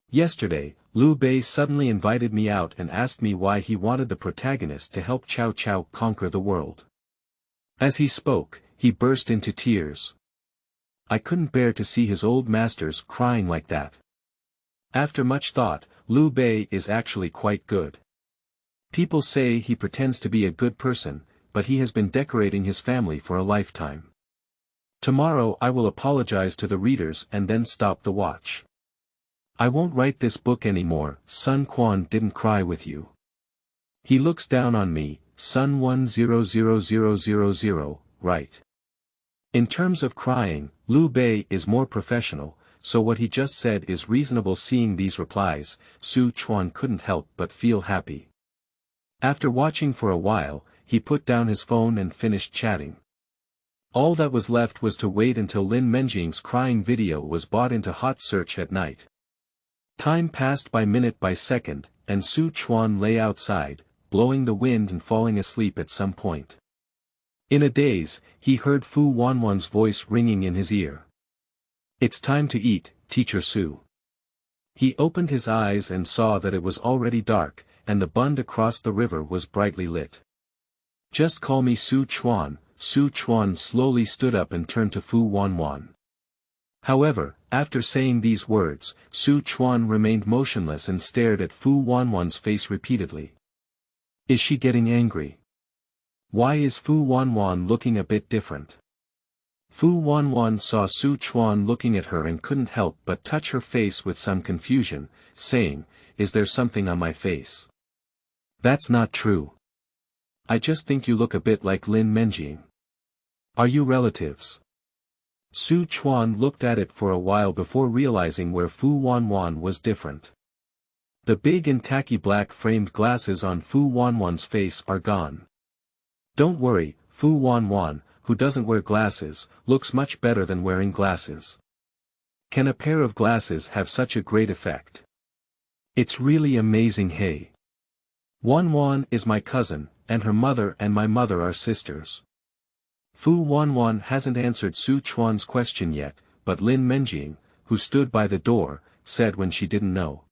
Yesterday, Liu Bei suddenly invited me out and asked me why he wanted the protagonist to help Cao Cao conquer the world. As he spoke, he burst into tears. I couldn't bear to see his old masters crying like that. After much thought, Liu Bei is actually quite good. People say he pretends to be a good person, but he has been decorating his family for a lifetime. Tomorrow I will apologize to the readers and then stop the watch. I won't write this book anymore. Sun Quan didn't cry with you. He looks down on me, Sun 100000, right. In terms of crying, Liu Bei is more professional, so what he just said is reasonable. Seeing these replies, Xu Chuan couldn't help but feel happy. After watching for a while, he put down his phone and finished chatting. All that was left was to wait until Lin Menjing's crying video was bought into hot search at night. Time passed by minute by second, and Xu Chuan lay outside, blowing the wind and falling asleep at some point. In a daze, he heard Fu Wanwan's voice ringing in his ear. It's time to eat, Teacher Xu. He opened his eyes and saw that it was already dark, and the bund across the river was brightly lit. Just call me Xu Chuan. Xu Chuan slowly stood up and turned to Fu Wanwan. However, after saying these words, Xu Chuan remained motionless and stared at Fu Wanwan's face repeatedly. Is she getting angry? Why is Fu Wanwan looking a bit different? Fu Wanwan saw Xu Chuan looking at her and couldn't help but touch her face with some confusion, saying, "Is there something on my face?" "That's not true. I just think you look a bit like Lin Menjing. Are you relatives?" Xu Chuan looked at it for a while before realizing where Fu Wanwan was different. The big and tacky black framed glasses on Fu Wanwan's face are gone. Don't worry, Fu Wanwan, who doesn't wear glasses, looks much better than wearing glasses. Can a pair of glasses have such a great effect? It's really amazing. Hey. Wanwan is my cousin, and her mother and my mother are sisters. Fu Wanwan hasn't answered Xu Chuan's question yet, but Lin Menjing, who stood by the door, said when she didn't know.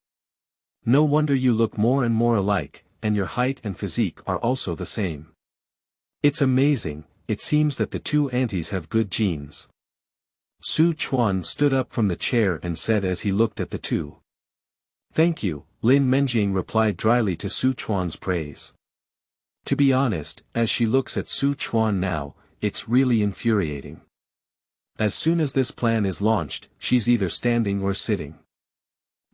No wonder you look more and more alike, and your height and physique are also the same. It's amazing. It seems that the two aunties have good genes. Xu Chuan stood up from the chair and said as he looked at the two. Thank you, Lin Menjing replied dryly to Xu Chuan's praise. To be honest, as she looks at Xu Chuan now, it's really infuriating. As soon as this plan is launched, she's either standing or sitting.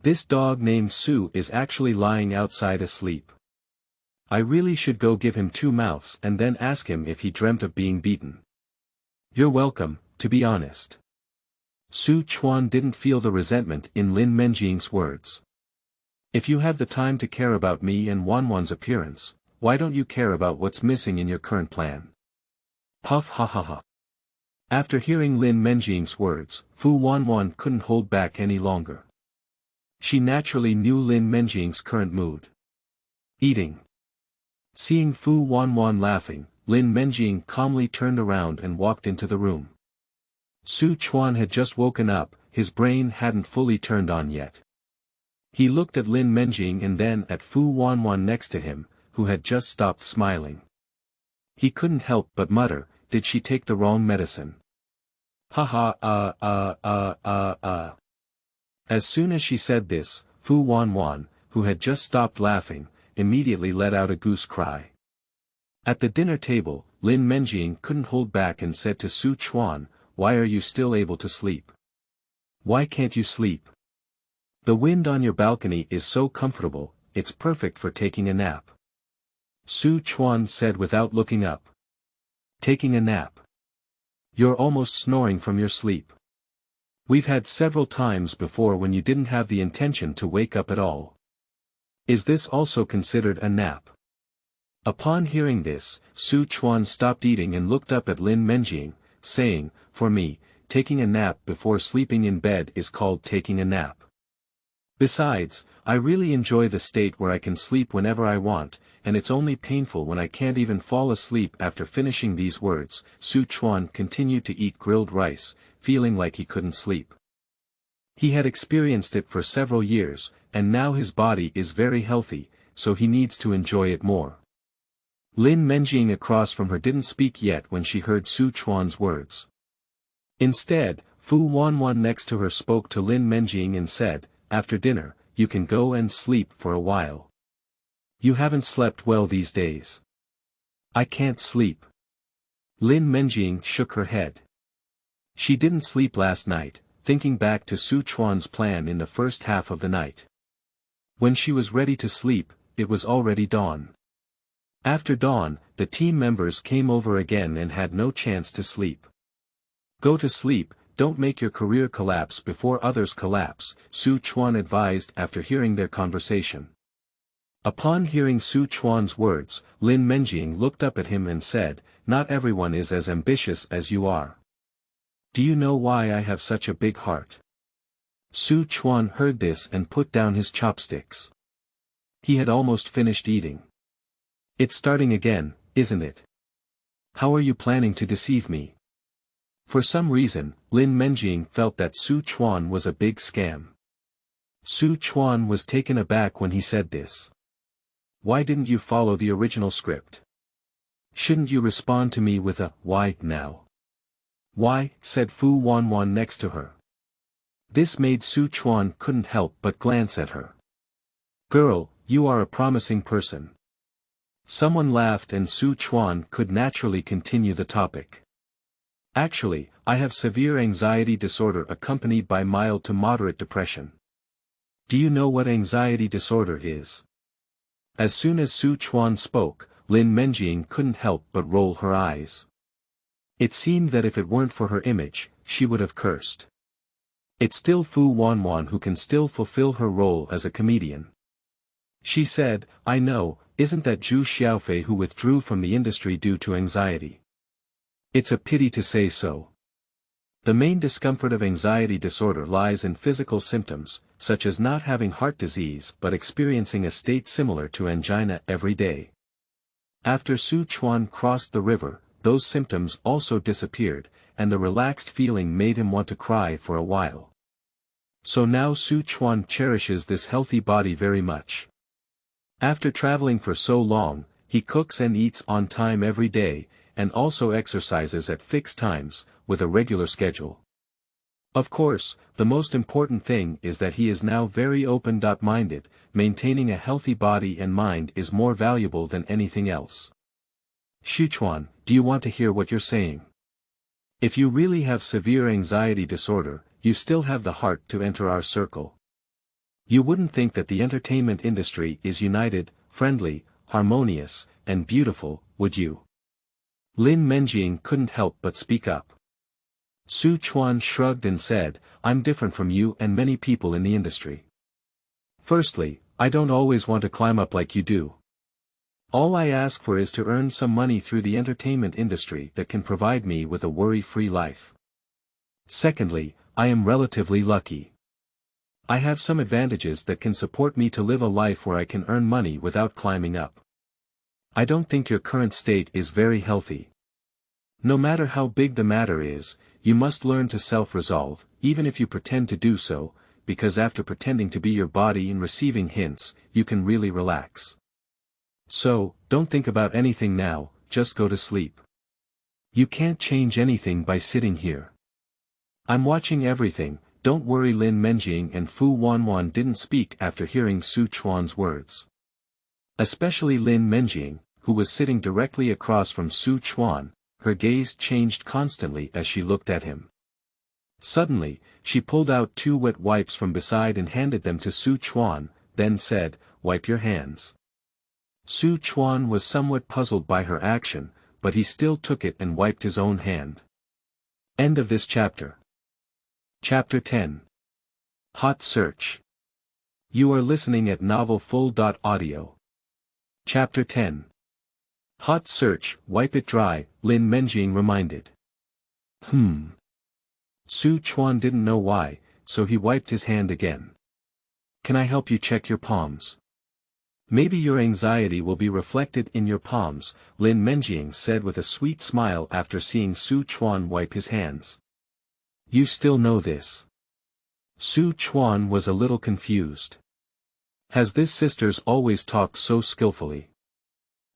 This dog named Xu is actually lying outside asleep. I really should go give him 2 mouths and then ask him if he dreamt of being beaten. You're welcome, to be honest. Xu Chuan didn't feel the resentment in Lin Menjing's words. If you have the time to care about me and Wanwan's appearance, why don't you care about what's missing in your current plan? Puff ha ha ha. After hearing Lin Menjing's words, Fu Wanwan couldn't hold back any longer. She naturally knew Lin Menjing's current mood. Eating. Seeing Fu Wanwan laughing, Lin Menjing calmly turned around and walked into the room. Xu Chuan had just woken up, his brain hadn't fully turned on yet. He looked at Lin Menjing and then at Fu Wanwan next to him, who had just stopped smiling. He couldn't help but mutter, did she take the wrong medicine? Ha ha. As soon as she said this, Fu Wanwan, who had just stopped laughing, immediately let out a goose cry. At the dinner table, Lin Menjing couldn't hold back and said to Xu Chuan, why are you still able to sleep? Why can't you sleep? The wind on your balcony is so comfortable, it's perfect for taking a nap. Xu Chuan said without looking up. Taking a nap. You're almost snoring from your sleep. We've had several times before when you didn't have the intention to wake up at all. Is this also considered a nap? Upon hearing this, Xu Chuan stopped eating and looked up at Lin Menjing, saying, for me, taking a nap before sleeping in bed is called taking a nap. Besides, I really enjoy the state where I can sleep whenever I want, and it's only painful when I can't even fall asleep. After finishing these words, Xu Chuan continued to eat grilled rice, feeling like he couldn't sleep. He had experienced it for several years, and now his body is very healthy, so he needs to enjoy it more. Lin Menjing across from her didn't speak yet when she heard Xu Chuan's words. Instead, Fu Wanwan next to her spoke to Lin Menjing and said, after dinner, you can go and sleep for a while. You haven't slept well these days. I can't sleep. Lin Menjing shook her head. She didn't sleep last night, thinking back to Xu Chuan's plan in the first half of the night. When she was ready to sleep, it was already dawn. After dawn, the team members came over again and had no chance to sleep. Go to sleep, don't make your career collapse before others collapse, Xu Chuan advised after hearing their conversation. Upon hearing Xu Chuan's words, Lin Menjing looked up at him and said, not everyone is as ambitious as you are. Do you know why I have such a big heart? Xu Chuan heard this and put down his chopsticks. He had almost finished eating. It's starting again, isn't it? How are you planning to deceive me? For some reason, Lin Menjing felt that Xu Chuan was a big scam. Xu Chuan was taken aback when he said this. Why didn't you follow the original script? Shouldn't you respond to me with a, why, now? Why, said Fu Wanwan next to her. This made Xu Chuan couldn't help but glance at her. Girl, you are a promising person. Someone laughed and Xu Chuan could naturally continue the topic. Actually, I have severe anxiety disorder accompanied by mild to moderate depression. Do you know what anxiety disorder is? As soon as Xu Chuan spoke, Lin Menjing couldn't help but roll her eyes. It seemed that if it weren't for her image, she would have cursed. It's still Fu Wanwan who can still fulfill her role as a comedian. She said, I know, isn't that Zhu Xiaofei who withdrew from the industry due to anxiety? It's a pity to say so. The main discomfort of anxiety disorder lies in physical symptoms, such as not having heart disease but experiencing a state similar to angina every day. After Xu Chuan crossed the river, those symptoms also disappeared, and the relaxed feeling made him want to cry for a while. So now Xu Chuan cherishes this healthy body very much. After traveling for so long, he cooks and eats on time every day, and also exercises at fixed times, with a regular schedule. Of course, the most important thing is that he is now very open-minded. Maintaining a healthy body and mind is more valuable than anything else. Xu Chuan, do you want to hear what you're saying? If you really have severe anxiety disorder, you still have the heart to enter our circle. You wouldn't think that the entertainment industry is united, friendly, harmonious, and beautiful, would you? Lin Menjing couldn't help but speak up. Xu Chuan shrugged and said, I'm different from you and many people in the industry. Firstly, I don't always want to climb up like you do. All I ask for is to earn some money through the entertainment industry that can provide me with a worry-free life. Secondly, I am relatively lucky. I have some advantages that can support me to live a life where I can earn money without climbing up. I don't think your current state is very healthy. No matter how big the matter is, you must learn to self-resolve, even if you pretend to do so, because after pretending to be your body and receiving hints, you can really relax. So, don't think about anything now, just go to sleep. You can't change anything by sitting here. I'm watching everything. Don't worry. Lin Menjing and Fu Wanwan didn't speak after hearing Xu Chuan's words. Especially Lin Menjing, who was sitting directly across from Xu Chuan, her gaze changed constantly as she looked at him. Suddenly, she pulled out 2 wet wipes from beside and handed them to Xu Chuan, then said, wipe your hands. Xu Chuan was somewhat puzzled by her action, but he still took it and wiped his own hand. End of this chapter. Chapter 10. Hot Search. You are listening at novelfull.audio. Chapter 10. Hot Search, wipe it dry, Lin Menjing reminded. Xu Chuan didn't know why, so he wiped his hand again. Can I help you check your palms? Maybe your anxiety will be reflected in your palms, Lin Menjing said with a sweet smile after seeing Xu Chuan wipe his hands. You still know this? Xu Chuan was a little confused. Has this sisters always talked so skillfully?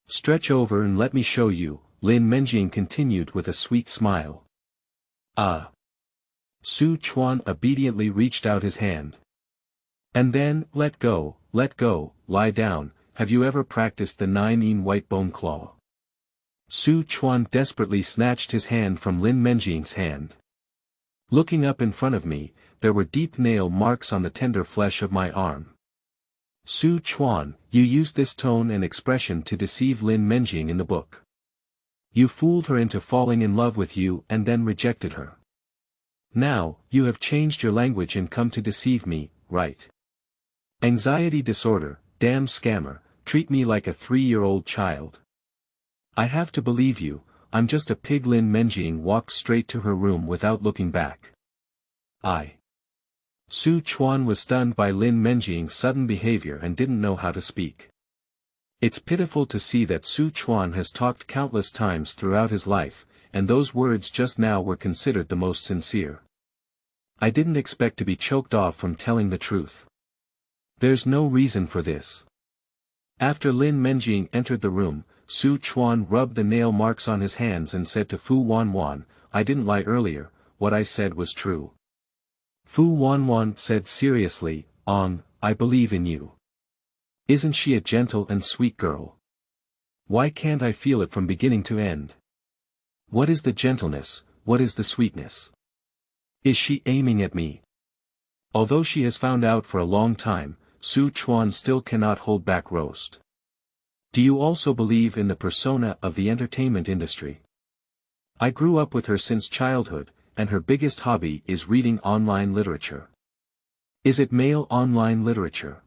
Stretch over and let me show you, Lin Menjing continued with a sweet smile. Xu Chuan obediently reached out his hand. And then, let go, lie down. Have you ever practiced the 9-in white bone claw? Xu Chuan desperately snatched his hand from Lin Menjing's hand. Looking up in front of me, there were deep nail marks on the tender flesh of my arm. Xu Chuan, you used this tone and expression to deceive Lin Menjing in the book. You fooled her into falling in love with you and then rejected her. Now, you have changed your language and come to deceive me, right? Anxiety disorder, damn scammer, treat me like a 3-year-old child. I have to believe you, I'm just a pig. Lin Menjing walked straight to her room without looking back. Xu Chuan was stunned by Lin Menjing's sudden behavior and didn't know how to speak. It's pitiful to see that Xu Chuan has talked countless times throughout his life, and those words just now were considered the most sincere. I didn't expect to be choked off from telling the truth. There's no reason for this. After Lin Menjing entered the room, Xu Chuan rubbed the nail marks on his hands and said to Fu Wanwan, "I didn't lie earlier, what I said was true." Fu Wanwan said seriously, I believe in you. Isn't she a gentle and sweet girl? Why can't I feel it from beginning to end? What is the gentleness, what is the sweetness? Is she aiming at me? Although she has found out for a long time, Xu Chuan still cannot hold back roast. Do you also believe in the persona of the entertainment industry? I grew up with her since childhood, and her biggest hobby is reading online literature. Is it male online literature?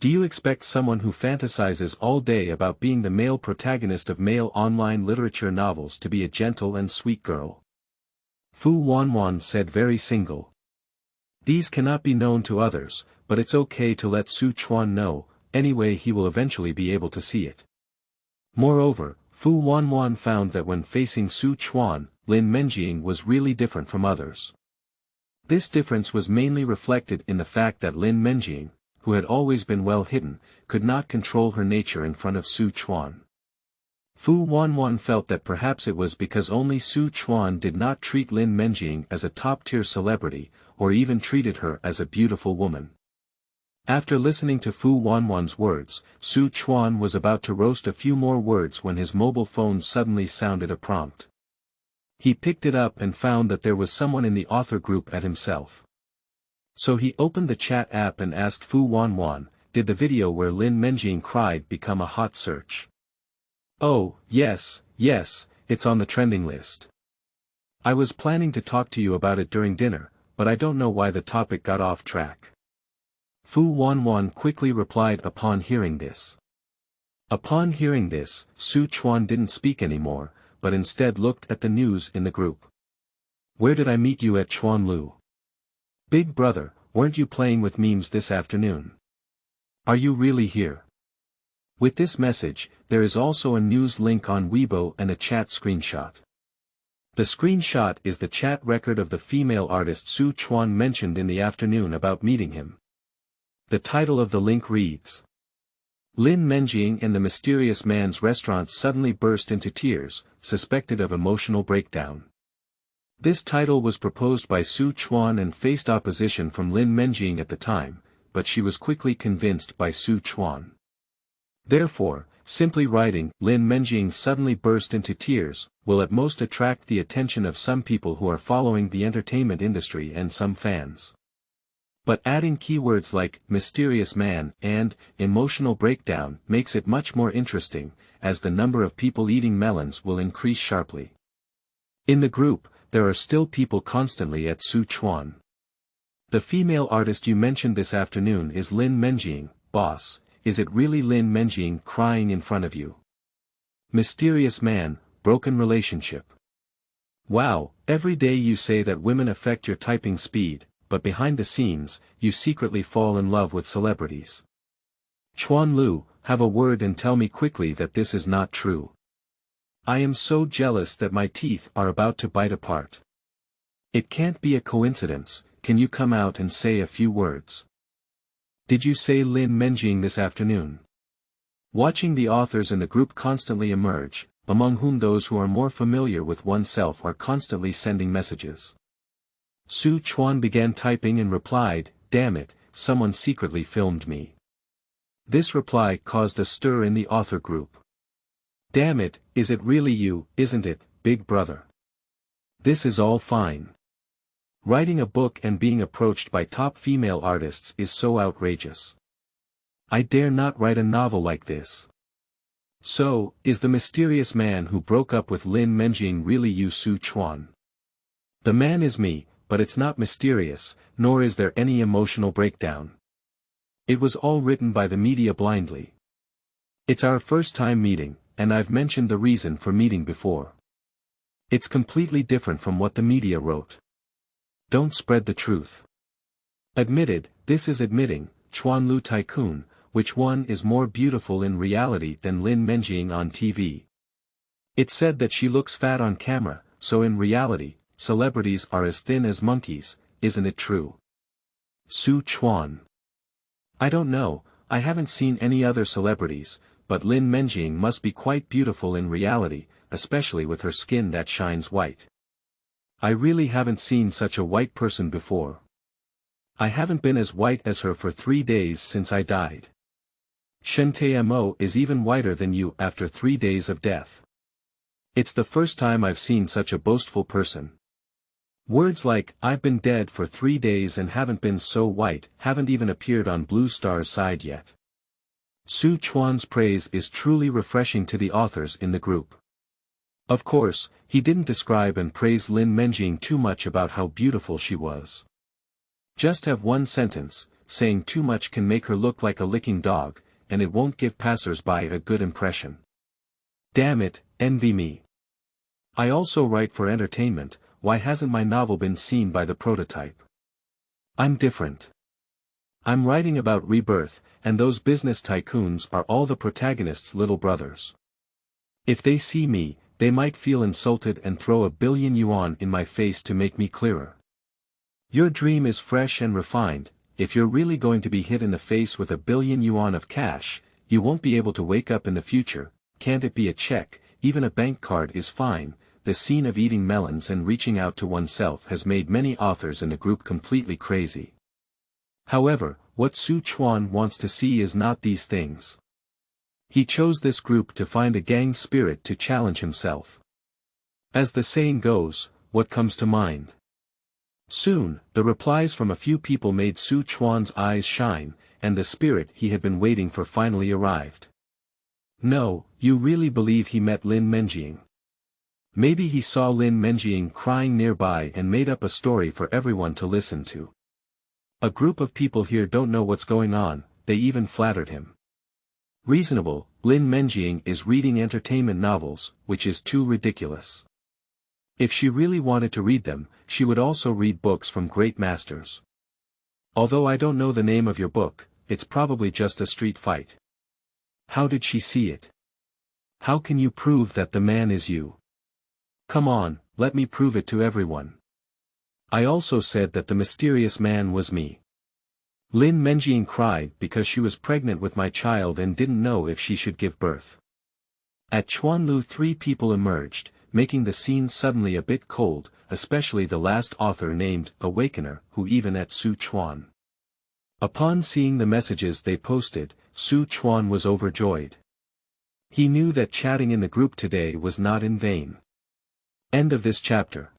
Do you expect someone who fantasizes all day about being the male protagonist of male online literature novels to be a gentle and sweet girl? Fu Wanwan said very single. These cannot be known to others, but it's okay to let Xu Chuan know, anyway he will eventually be able to see it. Moreover, Fu Wanwan found that when facing Xu Chuan, Lin Menjing was really different from others. This difference was mainly reflected in the fact that Lin Menjing, who had always been well hidden, could not control her nature in front of Xu Chuan. Fu Wanwan felt that perhaps it was because only Xu Chuan did not treat Lin Menjing as a top-tier celebrity, or even treated her as a beautiful woman. After listening to Fu Wanwan's words, Xu Chuan was about to roast a few more words when his mobile phone suddenly sounded a prompt. He picked it up and found that there was someone in the author group at himself. So he opened the chat app and asked Fu Wanwan, did the video where Lin Menjing cried become a hot search? Oh, yes, it's on the trending list. I was planning to talk to you about it during dinner, but I don't know why the topic got off track. Fu Wanwan quickly replied upon hearing this. Upon hearing this, Xu Chuan didn't speak anymore, but instead looked at the news in the group. Where did I meet you at Chuanlu? Big brother, weren't you playing with memes this afternoon? Are you really here? With this message, there is also a news link on Weibo and a chat screenshot. The screenshot is the chat record of the female artist Xu Chuan mentioned in the afternoon about meeting him. The title of the link reads, Lin Menjing and the mysterious man's restaurant suddenly burst into tears, suspected of emotional breakdown. This title was proposed by Xu Chuan and faced opposition from Lin Menjing at the time, but she was quickly convinced by Xu Chuan. Therefore, simply writing Lin Menjing suddenly burst into tears will at most attract the attention of some people who are following the entertainment industry and some fans. But adding keywords like mysterious man and emotional breakdown makes it much more interesting, as the number of people eating melons will increase sharply. In the group, there are still people constantly at Xu Chuan. The female artist you mentioned this afternoon is Lin Menjing, boss. Is it really Lin Menjing crying in front of you? Mysterious man, broken relationship. Wow, every day you say that women affect your typing speed, but behind the scenes, you secretly fall in love with celebrities. Chuan Lu, have a word and tell me quickly that this is not true. I am so jealous that my teeth are about to bite apart. It can't be a coincidence, can you come out and say a few words? Did you say Lin Menjing this afternoon? Watching the authors in the group constantly emerge, among whom those who are more familiar with oneself are constantly sending messages. Xu Chuan began typing and replied, damn it, someone secretly filmed me. This reply caused a stir in the author group. Damn it, is it really you, isn't it, big brother? This is all fine. Writing a book and being approached by top female artists is so outrageous. I dare not write a novel like this. So, is the mysterious man who broke up with Lin Menjing really you, Xu Chuan? The man is me, but it's not mysterious, nor is there any emotional breakdown. It was all written by the media blindly. It's our first time meeting, and I've mentioned the reason for meeting before. It's completely different from what the media wrote. Don't spread the truth. Admitted, this is admitting, Chuanlu Tycoon, which one is more beautiful in reality than Lin Menjing on TV? It's said that she looks fat on camera, so in reality, celebrities are as thin as monkeys, isn't it true? Xu Chuan. I don't know, I haven't seen any other celebrities, but Lin Menjing must be quite beautiful in reality, especially with her skin that shines white. I really haven't seen such a white person before. I haven't been as white as her for 3 days since I died. Shentamo is even whiter than you after 3 days of death. It's the first time I've seen such a boastful person. Words like, I've been dead for 3 days and haven't been so white, haven't even appeared on Blue Star's side yet. Xu Chuan's praise is truly refreshing to the authors in the group. Of course, he didn't describe and praise Lin Menjing too much about how beautiful she was. Just have one sentence, saying too much can make her look like a licking dog, and it won't give passers-by a good impression. Damn it, envy me. I also write for entertainment, why hasn't my novel been seen by the prototype? I'm different. I'm writing about rebirth, and those business tycoons are all the protagonists' little brothers. If they see me, they might feel insulted and throw 1 billion yuan in my face to make me clearer. Your dream is fresh and refined. If you're really going to be hit in the face with 1 billion yuan of cash, you won't be able to wake up in the future. Can't it be a check? Even a bank card is fine. The scene of eating melons and reaching out to oneself has made many authors in the group completely crazy. However, what Xu Chuan wants to see is not these things. He chose this group to find a gang spirit to challenge himself. As the saying goes, what comes to mind? Soon, the replies from a few people made Xu Chuan's eyes shine, and the spirit he had been waiting for finally arrived. No, you really believe he met Lin Menjing? Maybe he saw Lin Menjing crying nearby and made up a story for everyone to listen to. A group of people here don't know what's going on, they even flattered him. Reasonable, Lin Menjing is reading entertainment novels, which is too ridiculous. If she really wanted to read them, she would also read books from great masters. Although I don't know the name of your book, it's probably just a street fight. How did she see it? How can you prove that the man is you? Come on, let me prove it to everyone. I also said that the mysterious man was me. Lin Menjing cried because she was pregnant with my child and didn't know if she should give birth. At Chuanlu 3 people emerged, making the scene suddenly a bit cold, especially the last author named Awakener, who even at Xu Chuan. Upon seeing the messages they posted, Xu Chuan was overjoyed. He knew that chatting in the group today was not in vain. End of this chapter.